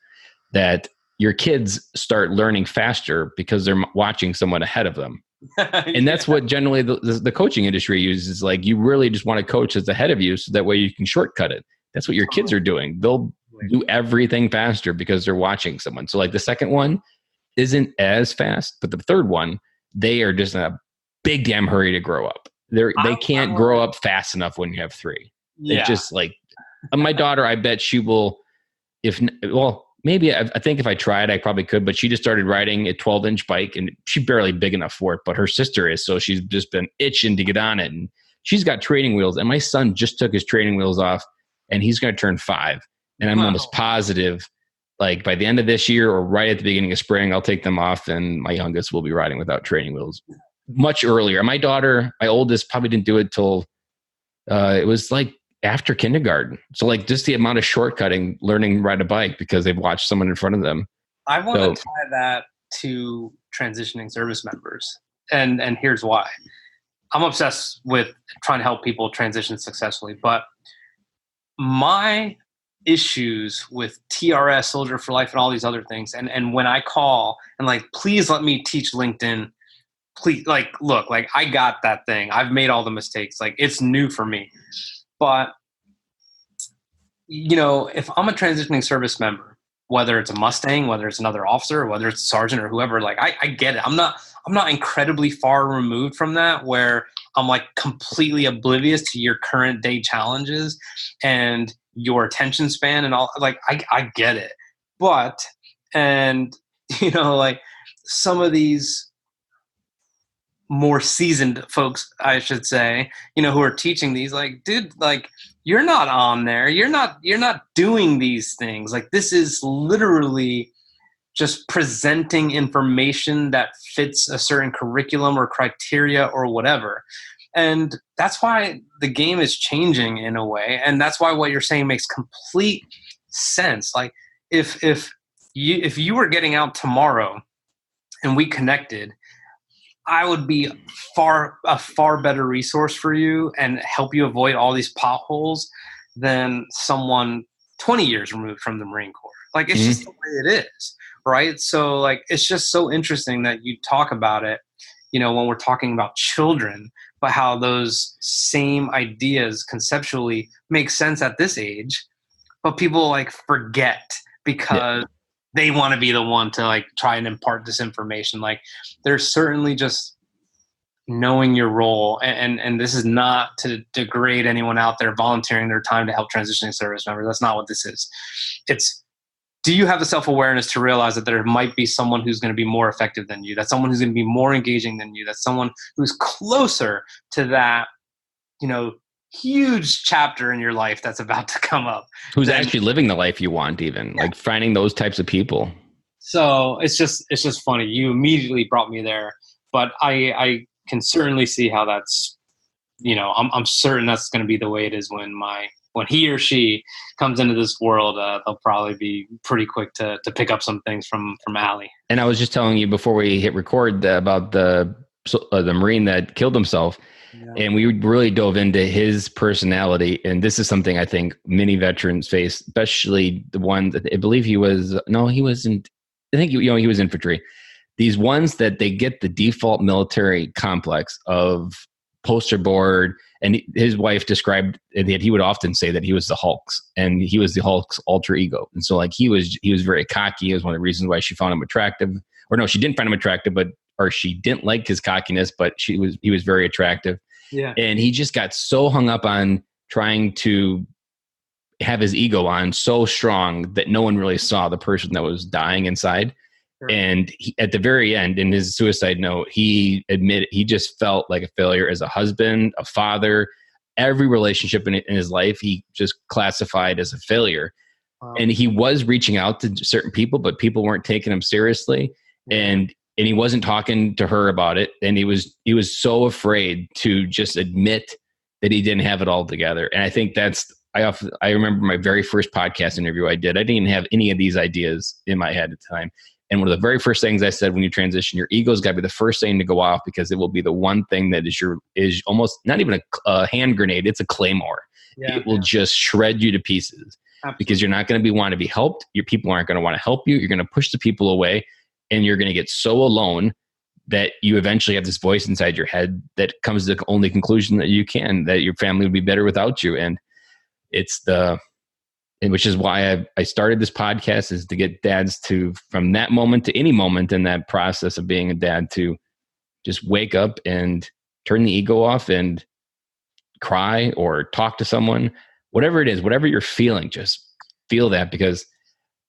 [SPEAKER 2] that your kids start learning faster because they're watching someone ahead of them. And that's what generally the coaching industry uses. Like, you really just want a coach that's ahead of you so that way you can shortcut it. That's what your kids are doing. They'll do everything faster because they're watching someone. So, like, the second one isn't as fast, but the third one, they are just in a big damn hurry to grow up. They can't grow up fast enough when you have 3. It's just like, my daughter, I bet she will, maybe I think if I tried, I probably could, but she just started riding a 12-inch bike, and she's barely big enough for it, but her sister is. So she's just been itching to get on it. And she's got training wheels, and my son just took his training wheels off, and he's going to turn 5. And I'm almost positive, like, by the end of this year or right at the beginning of spring, I'll take them off, and my youngest will be riding without training wheels. much earlier. My daughter, my oldest, probably didn't do it till it was like after kindergarten. So like just the amount of shortcutting, learning to ride a bike because they've watched someone in front of them.
[SPEAKER 3] I want to tie that to transitioning service members. And here's why. I'm obsessed with trying to help people transition successfully, but my issues with TRS, Soldier for Life, and all these other things, and when I call and like, please let me teach LinkedIn, please, like, look, like I got that thing. I've made all the mistakes. Like it's new for me. But, you know, if I'm a transitioning service member, whether it's a Mustang, whether it's another officer, whether it's a sergeant or whoever, like I get it. I'm not incredibly far removed from that where I'm like completely oblivious to your current day challenges and your attention span and all. Like I get it. But, and you know, like some of these more seasoned folks, I should say, you know, who are teaching these, like, dude, like you're not on there. You're not doing these things. Like this is literally just presenting information that fits a certain curriculum or criteria or whatever. And that's why the game is changing in a way. And that's why what you're saying makes complete sense. Like if you were getting out tomorrow and we connected, I would be a far better resource for you and help you avoid all these potholes than someone 20 years removed from the Marine Corps. Like it's just the way it is, right? So like it's just so interesting that you talk about it, you know, when we're talking about children, but how those same ideas conceptually make sense at this age, but people like forget because they want to be the one to like try and impart this information. Like there's certainly just knowing your role. And this is not to degrade anyone out there volunteering their time to help transitioning service members. That's not what this is. It's, do you have the self-awareness to realize that there might be someone who's going to be more effective than you? That's someone who's going to be more engaging than you. That's someone who's closer to that, you know, huge chapter in your life that's about to come up.
[SPEAKER 2] Who's actually living the life you want, even like finding those types of people.
[SPEAKER 3] So it's just funny. You immediately brought me there, but I can certainly see how that's, you know, I'm certain that's going to be the way it is when he or she comes into this world. They'll probably be pretty quick to pick up some things from Allie. And
[SPEAKER 2] I was just telling you before we hit record about the Marine that killed himself. Yeah. And we really dove into his personality. And this is something I think many veterans face, especially the ones that I believe he wasn't. I think, you know, he was infantry. These ones that they get the default military complex of poster board. And his wife described that he would often say that he was the Hulk's, and he was the Hulk's alter ego. And so like he was very cocky. It was one of the reasons why she found him attractive. Or no, she didn't find him attractive, or she didn't like his cockiness, but he was very attractive. Yeah. And he just got so hung up on trying to have his ego on so strong that no one really saw the person that was dying inside. Sure. And at the very end, in his suicide note, he admitted he just felt like a failure as a husband, a father. Every relationship in his life, he just classified as a failure. Wow. And he was reaching out to certain people, but people weren't taking him seriously. And he wasn't talking to her about it. And he was so afraid to just admit that he didn't have it all together. And I think I remember my very first podcast interview I did. I didn't even have any of these ideas in my head at the time. And one of the very first things I said, when you transition, your ego's got to be the first thing to go off, because it will be the one thing that is almost not even a hand grenade. It's a claymore. Yeah, it will just shred you to pieces. Absolutely. Because you're not going to want to be helped. Your people aren't going to want to help you. You're going to push the people away, and you're going to get so alone that you eventually have this voice inside your head that comes to the only conclusion that your family would be better without you. And which is why I started this podcast, is to get dads to, from that moment to any moment in that process of being a dad, to just wake up and turn the ego off and cry or talk to someone, whatever it is, whatever you're feeling, just feel that, because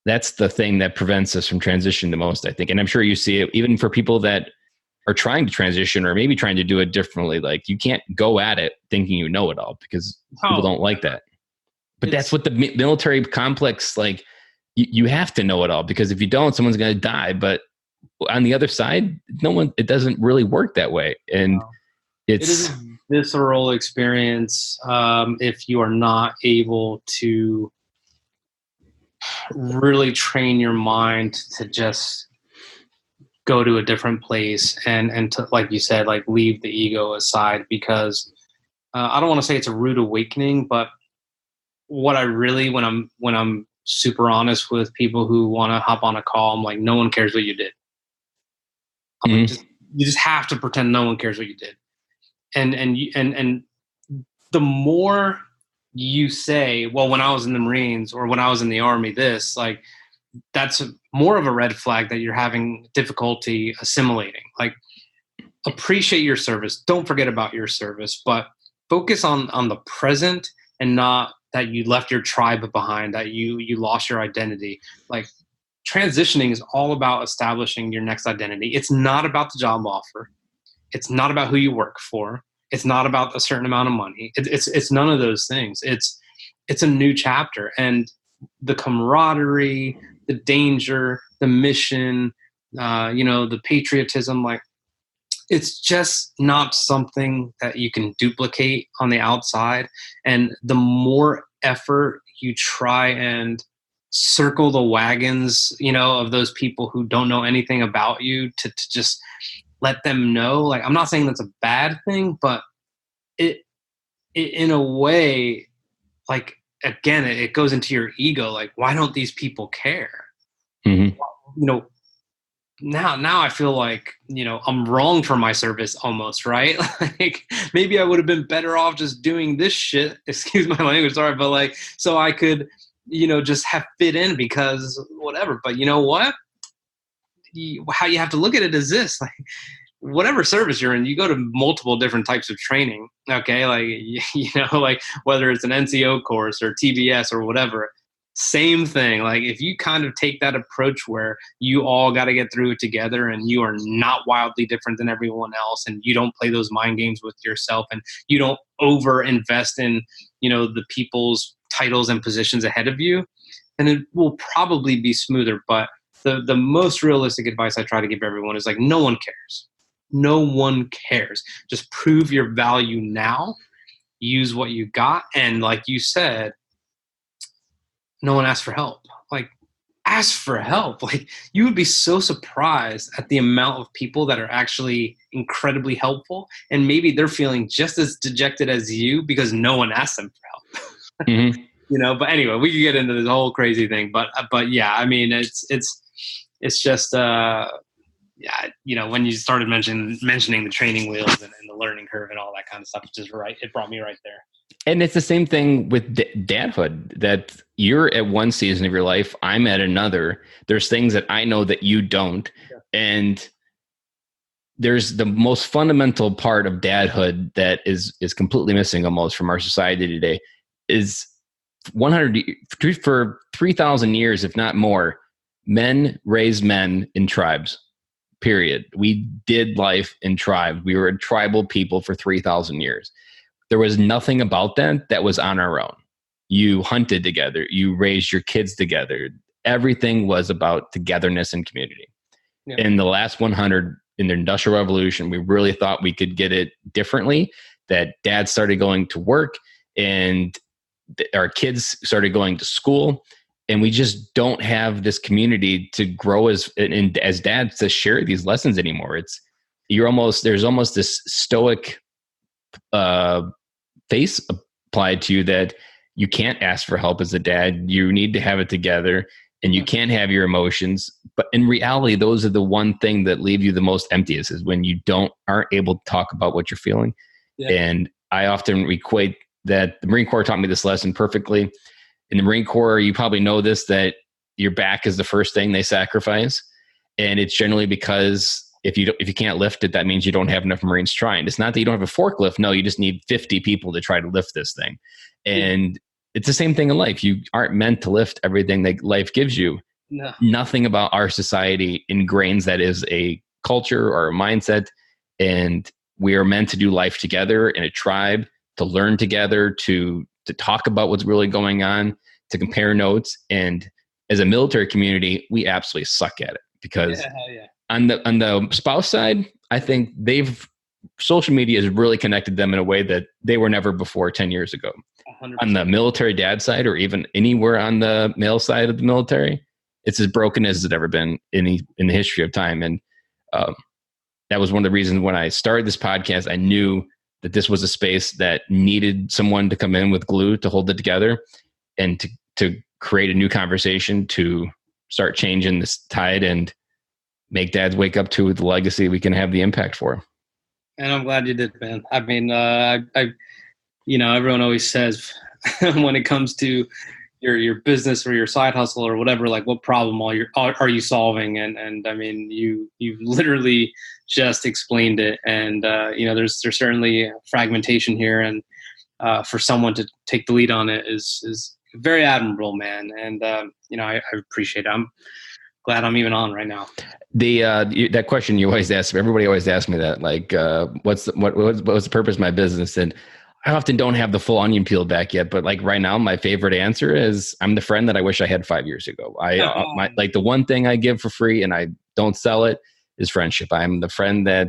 [SPEAKER 2] that's the thing that prevents us from transitioning the most, I think. And I'm sure you see it even for people that are trying to transition or maybe trying to do it differently. Like, you can't go at it thinking you know it all, because people don't like that. But that's what the military complex, like, you have to know it all, because if you don't, someone's going to die. But on the other side, it doesn't really work that way. And
[SPEAKER 3] it is a visceral experience if you are not able to really train your mind to just go to a different place and to, like you said, like leave the ego aside, because I don't want to say it's a rude awakening, but what I really, when I'm super honest with people who want to hop on a call, I'm like, no one cares what you did. I'm like, you just have to pretend no one cares what you did. And the more you say, well, when I was in the Marines or when I was in the Army, this, like, that's more of a red flag that you're having difficulty assimilating. Like, appreciate your service. Don't forget about your service, but focus on the present and not that you left your tribe behind, that you lost your identity. Like, transitioning is all about establishing your next identity. It's not about the job offer. It's not about who you work for. It's not about a certain amount of money. It's none of those things. It's a new chapter, and the camaraderie, the danger, the mission, the patriotism, like, it's just not something that you can duplicate on the outside. And the more effort you try and circle the wagons, of those people who don't know anything about you, to just let them know, like, I'm not saying that's a bad thing, but it in a way, like, again, it goes into your ego. Like, why don't these people care?
[SPEAKER 2] Mm-hmm.
[SPEAKER 3] Now I feel like, I'm wrong for my service almost, right? Like, maybe I would have been better off just doing this shit, excuse my language, sorry, but like, so I could, just have fit in, because whatever. But you know what? How you have to look at it is this, like, whatever service you're in, you go to multiple different types of training. Okay. Like, like whether it's an NCO course or TBS or whatever, same thing. Like, if you kind of take that approach where you all got to get through it together, and you are not wildly different than everyone else, and you don't play those mind games with yourself, and you don't over invest in, the people's titles and positions ahead of you, then it will probably be smoother. But the most realistic advice I try to give everyone is, like, no one cares. No one cares. Just prove your value now. Use what you got. And like you said, no one asked for help. Like, ask for help. Like, you would be so surprised at the amount of people that are actually incredibly helpful. And maybe they're feeling just as dejected as you because no one asked them for help.
[SPEAKER 2] Mm-hmm.
[SPEAKER 3] But anyway, we could get into this whole crazy thing. But yeah, I mean, it's just, when you started mentioning the training wheels and the learning curve and all that kind of stuff, it brought me right there.
[SPEAKER 2] And it's the same thing with dadhood, that you're at one season of your life, I'm at another. There's things that I know that you don't. Yeah. And there's the most fundamental part of dadhood that is completely missing almost from our society today, is for 3,000 years, if not more, men raised men in tribes. Period. We did life in tribes. We were a tribal people for 3,000 years. There was nothing about that was on our own. You hunted together. You raised your kids together. Everything was about togetherness and community. Yeah. In the last 100, in the Industrial Revolution, we really thought we could get it differently, that dad started going to work and our kids started going to school. And we just don't have this community to grow as dads to share these lessons anymore. There's almost this stoic face applied to you that you can't ask for help as a dad. You need to have it together, and you can't have your emotions. But in reality, those are the one thing that leave you the most emptiest, is when you aren't able to talk about what you're feeling. Yeah. And I often equate that. The Marine Corps taught me this lesson perfectly. In the Marine Corps, you probably know this, that your back is the first thing they sacrifice. And it's generally because if you can't lift it, that means you don't have enough Marines trying. It's not that you don't have a forklift. No, you just need 50 people to try to lift this thing. And it's the same thing in life. You aren't meant to lift everything that life gives you. No. Nothing about our society ingrains that is a culture or a mindset. And we are meant to do life together in a tribe, to learn together, to talk about what's really going on, to compare notes. And as a military community, we absolutely suck at it, because On the spouse side, I think social media has really connected them in a way that they were never before 10 years ago.
[SPEAKER 3] 100%.
[SPEAKER 2] On the military dad side, or even anywhere on the male side of the military, it's as broken as it's ever been in the history of time. And that was one of the reasons when I started this podcast, I knew that this was a space that needed someone to come in with glue to hold it together and to create a new conversation, to start changing this tide and make dads wake up to the legacy we can have the impact for.
[SPEAKER 3] And I'm glad you did, man. I mean, everyone always says when it comes to your business or your side hustle or whatever, like what problem are you solving? And I mean, you've literally just explained it. And there's certainly fragmentation here, and for someone to take the lead on it is very admirable, man. And I appreciate it. I'm glad I'm even on right now.
[SPEAKER 2] That question you always ask, everybody always asks me that, like, what's the purpose of my business? And I often don't have the full onion peeled back yet, but like right now, my favorite answer is I'm the friend that I wish I had 5 years ago. Like the one thing I give for free and I don't sell it is friendship. I'm the friend that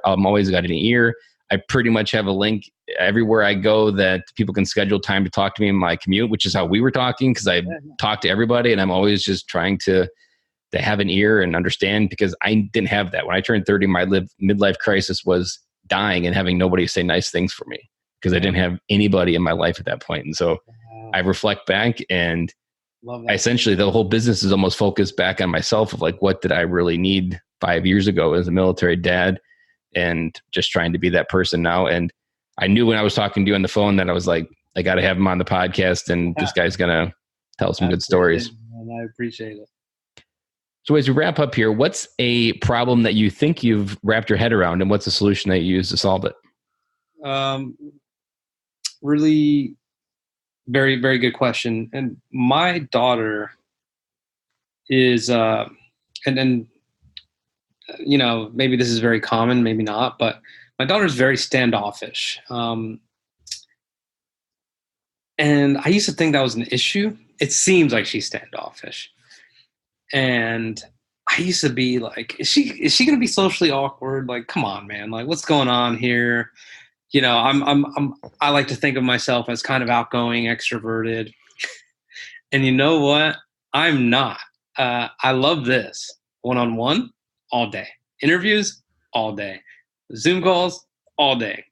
[SPEAKER 2] I'm always got an ear. I pretty much have a link everywhere I go that people can schedule time to talk to me in my commute, which is how we were talking, because I talk to everybody and I'm always just trying to have an ear and understand, because I didn't have that. When I turned 30, my midlife crisis was dying and having nobody say nice things for me, because I didn't have anybody in my life at that point. And so I reflect back, and essentially the whole business is almost focused back on myself of like, what did I really need 5 years ago as a military dad, and just trying to be that person now. And I knew when I was talking to you on the phone that I was like, I got to have him on the podcast, and this guy's going to tell some good stories.
[SPEAKER 3] I appreciate it.
[SPEAKER 2] So as we wrap up here, what's a problem that you think you've wrapped your head around, and what's a solution that you use to solve it?
[SPEAKER 3] Really very, very good question. And my daughter is, maybe this is very common, maybe not, but my daughter's very standoffish. And I used to think that was an issue. It seems like she's standoffish. And I used to be like, is she going to be socially awkward? Like, come on, man. Like, what's going on here? I like to think of myself as kind of outgoing, extroverted. And you know what? I'm not. I love this. One-on-one, all day. Interviews, all day. Zoom calls, all day.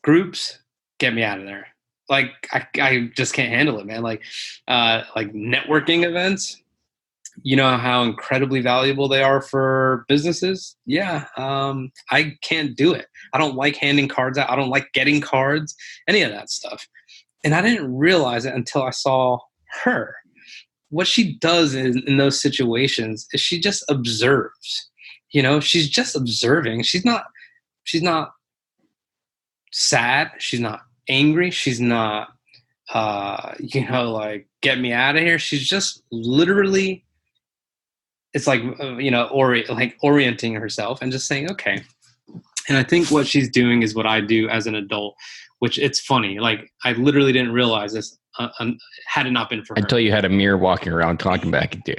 [SPEAKER 3] Groups, get me out of there. Like, I just can't handle it, man. Like networking events, you know how incredibly valuable they are for businesses? Yeah. I can't do it. I don't like handing cards out. I don't like getting cards, any of that stuff. And I didn't realize it until I saw her. What she does in those situations is she just observes. She's just observing. She's not sad. She's not angry. She's not, like, get me out of here. She's just literally, it's like, orienting herself and just saying, okay. And I think what she's doing is what I do as an adult, which it's funny. Like, I literally didn't realize this had it not been for her.
[SPEAKER 2] Until you had a mirror walking around talking back at you.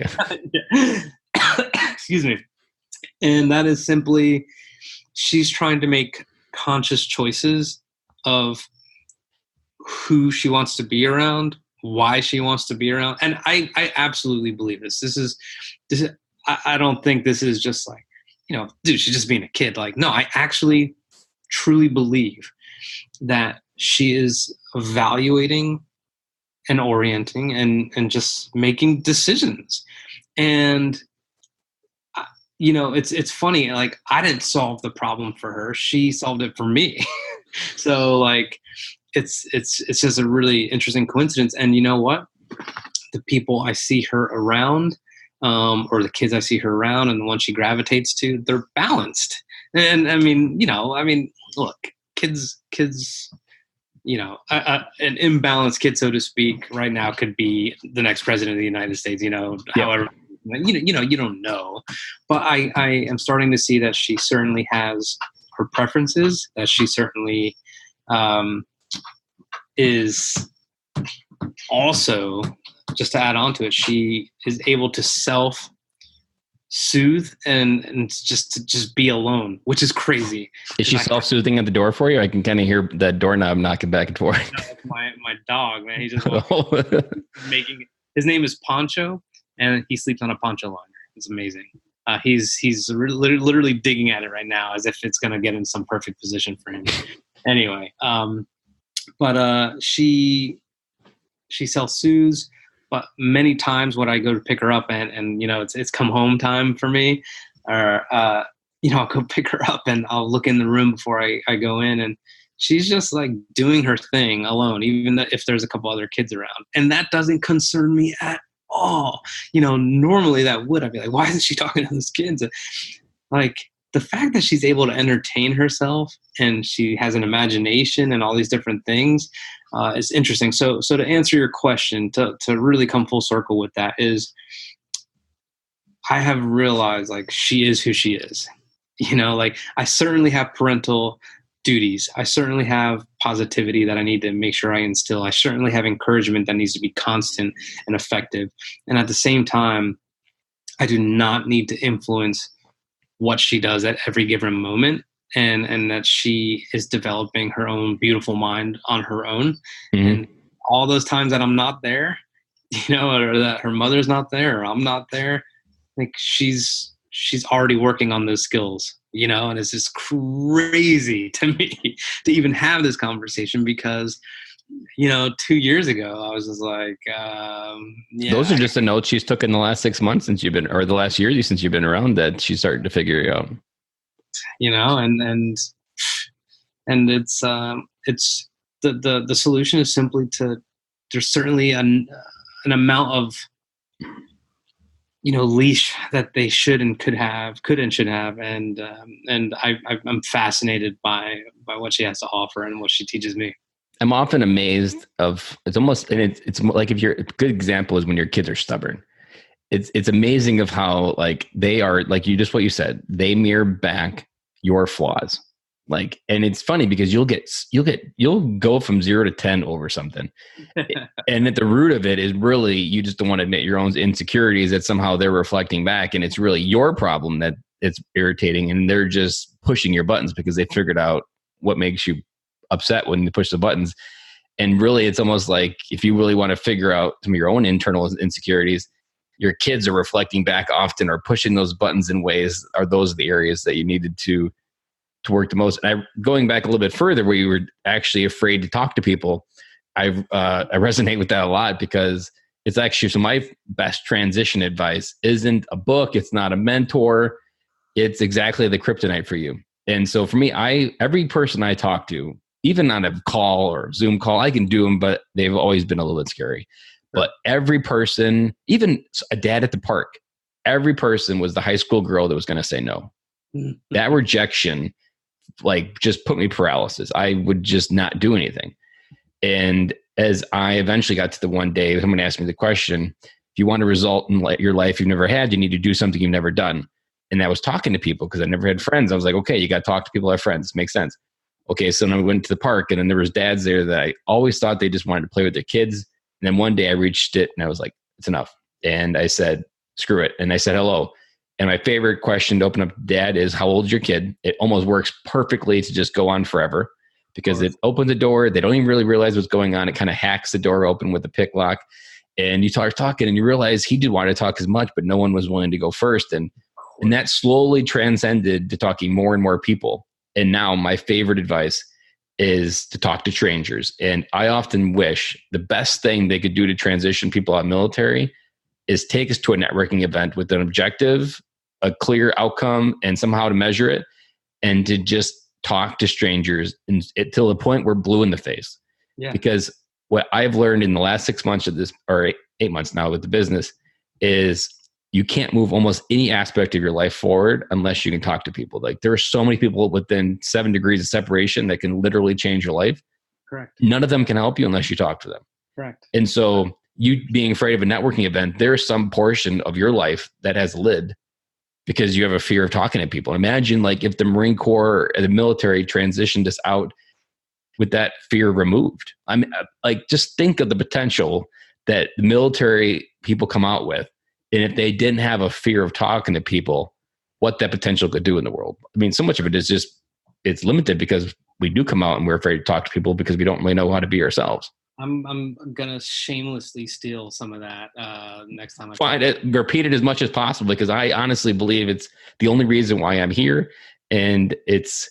[SPEAKER 3] Excuse me. And that is simply, she's trying to make conscious choices of who she wants to be around, why she wants to be around. And I absolutely believe this. This is, I don't think this is just like, dude, she's just being a kid. Like, no, I actually truly believe that she is evaluating and orienting and just making decisions. And, it's funny. Like, I didn't solve the problem for her. She solved it for me. So like, it's just a really interesting coincidence. And you know what? The people I see her around, or the kids I see her around and the ones she gravitates to, they're balanced. And I mean, look, kids, an imbalanced kid, so to speak, right now could be the next president of the United States, however, you don't know. But I am starting to see that she certainly has her preferences, that she certainly is also, just to add on to it, she is able to soothe and just be alone, which is crazy.
[SPEAKER 2] Is she self-soothing at the door for you? I can kind of hear the doorknob knocking back and forth.
[SPEAKER 3] My dog, man, he just making. His name is Poncho, and he sleeps on a poncho liner. It's amazing. He's literally digging at it right now as if it's gonna get in some perfect position for him. Anyway, but she self-soothes. But many times when I go to pick her up and it's come home time for me, or I'll go pick her up and I'll look in the room before I go in, and she's just like doing her thing alone, even if there's a couple other kids around. And that doesn't concern me at all. Normally that would. I'd be like, why isn't she talking to those kids? Like, the fact that she's able to entertain herself and she has an imagination and all these different things is interesting. So to answer your question, to really come full circle with that, is I have realized like she is who she is. Like, I certainly have parental duties. I certainly have positivity that I need to make sure I instill. I certainly have encouragement that needs to be constant and effective. And at the same time, I do not need to influence what she does at every given moment, and that she is developing her own beautiful mind on her own. Mm-hmm. And all those times that I'm not there, or that her mother's not there or I'm not there, like she's already working on those skills, and it's just crazy to me to even have this conversation because 2 years ago, I was just like,
[SPEAKER 2] Those are just the notes she's took in the last 6 months since you've been, or the last year since you've been around, that she's starting to figure it out.
[SPEAKER 3] And it's the solution is simply there's certainly an amount of, leash that they should and should have. And I'm fascinated by what she has to offer and what she teaches me.
[SPEAKER 2] I'm often amazed it's like, if you're a good example is when your kids are stubborn. It's amazing of how, like, they are, like, what you said, they mirror back your flaws. Like, and it's funny because you'll go from 0 to 10 over something. And at the root of it is really, you just don't want to admit your own insecurities that somehow they're reflecting back. And it's really your problem that it's irritating. And they're just pushing your buttons because they figured out what makes you upset when you push the buttons. And really, it's almost like, if you really want to figure out some of your own internal insecurities, your kids are reflecting back often or pushing those buttons in ways, are those the areas that you needed to work the most. And going back a little bit further, where you were actually afraid to talk to people, I resonate with that a lot, because it's actually, so my best transition advice isn't a book, it's not a mentor, it's exactly the kryptonite for you. And so for me, every person I talk to, even on a call or Zoom call, I can do them, but they've always been a little bit scary. But every person, even a dad at the park, every person was the high school girl that was going to say no. That rejection, like, just put me paralysis. I would just not do anything. And as I eventually got to the one day, someone asked me the question, if you want a result in your life you've never had, you need to do something you've never done. And that was talking to people, because I never had friends. I was like, okay, you got to talk to people who have friends. This makes sense. Okay, so then I went to the park, and then there was dads there that I always thought they just wanted to play with their kids. And then one day I reached it and I was like, it's enough. And I said, screw it. And I said, hello. And my favorite question to open up dad is, how old is your kid? It almost works perfectly to just go on forever, because it opens the door. They don't even really realize what's going on. It kind of hacks the door open with a pick lock. And you start talking and you realize he did want to talk as much, but no one was willing to go first. And that slowly transcended to talking more and more people. And now my favorite advice is to talk to strangers. And I often wish the best thing they could do to transition people out of military is take us to a networking event with an objective, a clear outcome, and somehow to measure it, and to just talk to strangers till the point we're blue in the face. Yeah. Because what I've learned in the last 6 months of this, or 8 months now with the business, is you can't move almost any aspect of your life forward unless you can talk to people. Like, there are so many people within 7 degrees of separation that can literally change your life.
[SPEAKER 3] Correct.
[SPEAKER 2] None of them can help you unless you talk to them.
[SPEAKER 3] Correct.
[SPEAKER 2] And so you being afraid of a networking event, there's some portion of your life that has lid because you have a fear of talking to people. Imagine, like, if the Marine Corps or the military transitioned us out with that fear removed. I mean, like, just think of the potential that the military people come out with And if they didn't have a fear of talking to people, what that potential could do in the world. I mean, so much of it is just, it's limited because we do come out and we're afraid to talk to people because we don't really know how to be ourselves.
[SPEAKER 3] I'm gonna shamelessly steal some of that next time.
[SPEAKER 2] Repeat it as much as possible, because I honestly believe it's the only reason why I'm here, and it's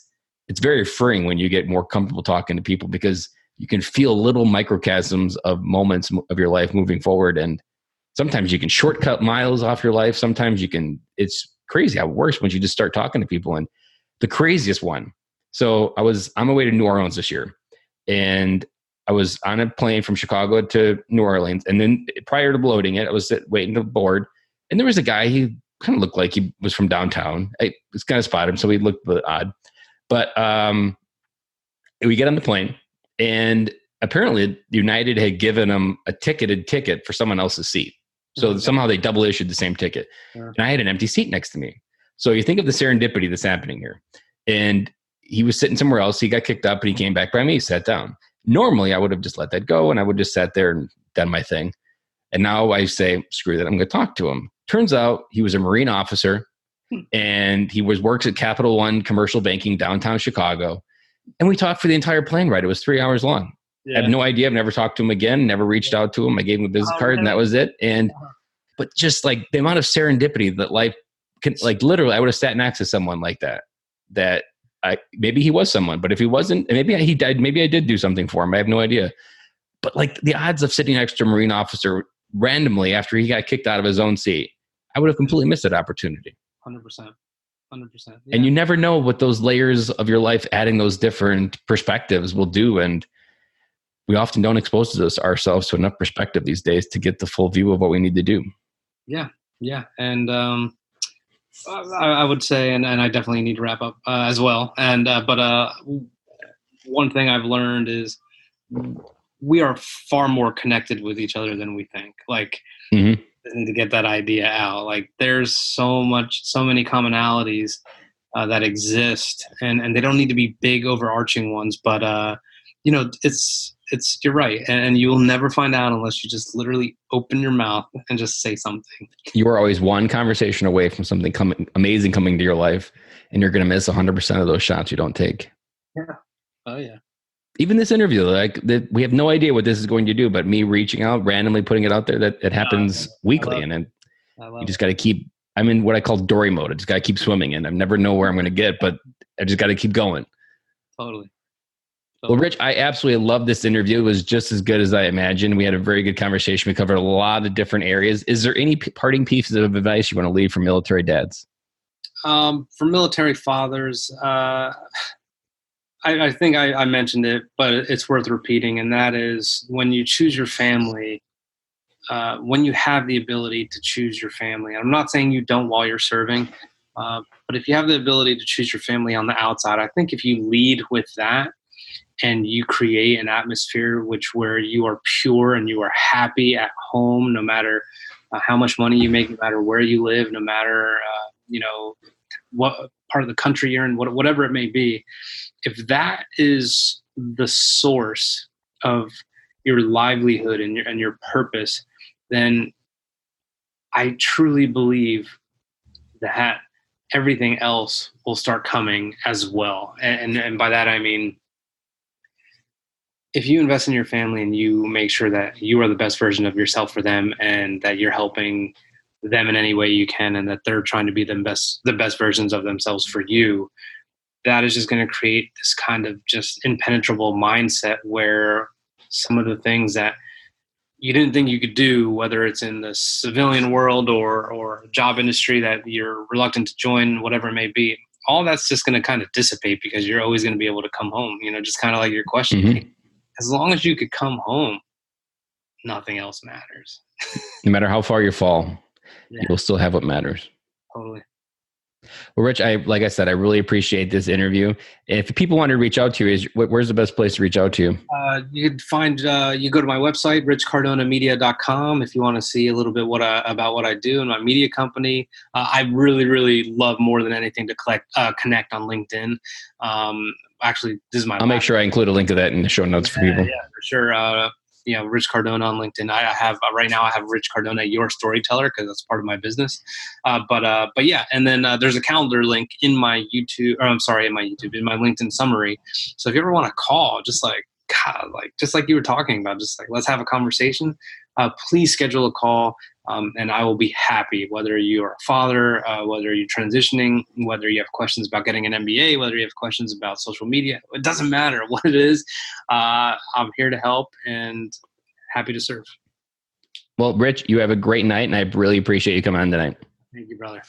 [SPEAKER 2] very freeing when you get more comfortable talking to people, because you can feel little microcosms of moments of your life moving forward, and sometimes you can shortcut miles off your life. Sometimes you can. It's crazy how it works when you just start talking to people. And the craziest one. So I'm away to New Orleans this year, and I was on a plane from Chicago to New Orleans. And then prior to loading it, I was waiting to board. And there was a guy, he kind of looked like he was from downtown. I was kind of spotted him, so he looked a bit odd. But we get on the plane, and apparently United had given him a ticketed ticket for someone else's seat. So somehow they double issued the same ticket. Yeah. And I had an empty seat next to me. So you think of the serendipity that's happening here. And he was sitting somewhere else. He got kicked up, and he came back by me, sat down. Normally, I would have just let that go, and I would just sat there and done my thing. And now I say, screw that, I'm going to talk to him. Turns out he was a Marine officer, and he works at Capital One Commercial Banking, downtown Chicago. And we talked for the entire plane ride. It was 3 hours long. Yeah. I have no idea. I've never talked to him again, never reached out to him. I gave him a business card, and that was it. And but just like the amount of serendipity that life can, like literally, I would have sat next to someone like that maybe he was someone, but if he wasn't, maybe he died. Maybe I did do something for him. I have no idea. But like the odds of sitting next to a Marine officer randomly after he got kicked out of his own seat, I would have completely missed that opportunity.
[SPEAKER 3] 100%. 100%. Yeah.
[SPEAKER 2] And you never know what those layers of your life, adding those different perspectives will do. And we often don't expose ourselves to enough perspective these days to get the full view of what we need to do.
[SPEAKER 3] Yeah. Yeah. And, I would say, and I definitely need to wrap up as well. And but one thing I've learned is we are far more connected with each other than we think. Like, I need to get that idea out. Like, there's so many commonalities that exist, and they don't need to be big, overarching ones. But it's you're right, and you will never find out unless you just literally open your mouth and just say something. You
[SPEAKER 2] are always one conversation away from something amazing coming to your life, and you're going to miss 100% of those shots you don't take.
[SPEAKER 3] Yeah. Oh yeah.
[SPEAKER 2] Even this interview, we have no idea what this is going to do, but me reaching out, randomly putting it out there, that it happens weekly, and then you just got to keep. I'm in what I call dory mode. I just got to keep swimming, and I never know where I'm going to get, but I just got to keep going.
[SPEAKER 3] Totally.
[SPEAKER 2] Well, Rich, I absolutely love this interview. It was just as good as I imagined. We had a very good conversation. We covered a lot of different areas. Is there any parting pieces of advice you want to leave for military dads?
[SPEAKER 3] For military fathers, I think I mentioned it, but it's worth repeating, and that is when you choose your family, when you have the ability to choose your family. I'm not saying you don't while you're serving, but if you have the ability to choose your family on the outside, I think if you lead with that, and you create an atmosphere where you are pure and you are happy at home, no matter how much money you make, no matter where you live, no matter what part of the country you're in, whatever it may be. If that is the source of your livelihood and your purpose, then I truly believe that everything else will start coming as well. And by that I mean, if you invest in your family and you make sure that you are the best version of yourself for them, and that you're helping them in any way you can, and that they're trying to be the best versions of themselves for you, that is just going to create this kind of just impenetrable mindset where some of the things that you didn't think you could do, whether it's in the civilian world or job industry that you're reluctant to join, whatever it may be, all that's just going to kind of dissipate because you're always going to be able to come home, just kind of like your question. Mm-hmm. As long as you could come home, nothing else matters.
[SPEAKER 2] No matter how far you fall, you'll still have what matters.
[SPEAKER 3] Totally.
[SPEAKER 2] Well, Rich, like I said, I really appreciate this interview. If people want to reach out to you, where's the best place to reach out to you?
[SPEAKER 3] You can find, you go to my website, richcardonamedia.com, if you want to see a little bit about what I do in my media company. I really, really love more than anything to connect on LinkedIn. Actually, this is my.
[SPEAKER 2] I'll make sure I include a link to that in the show notes for people.
[SPEAKER 3] Yeah, for sure. Rich Cardona on LinkedIn. I have right now I have Rich Cardona, Your Storyteller, because that's part of my business. But yeah, and then there's a calendar link in my YouTube, in my LinkedIn summary. So if you ever want to call, just like you were talking about, just like, let's have a conversation. Please schedule a call, and I will be happy, whether you are a father, whether you're transitioning, whether you have questions about getting an MBA, whether you have questions about social media. It doesn't matter what it is. I'm here to help and happy to serve.
[SPEAKER 2] Well, Rich, you have a great night, and I really appreciate you coming on tonight.
[SPEAKER 3] Thank you, brother.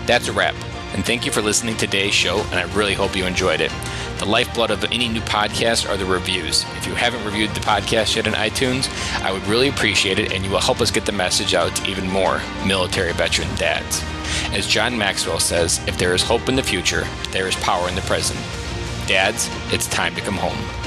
[SPEAKER 2] That's a wrap. And thank you for listening to today's show, and I really hope you enjoyed it. The lifeblood of any new podcast are the reviews. If you haven't reviewed the podcast yet on iTunes, I would really appreciate it, and you will help us get the message out to even more military veteran dads. As John Maxwell says, if there is hope in the future, there is power in the present. Dads, it's time to come home.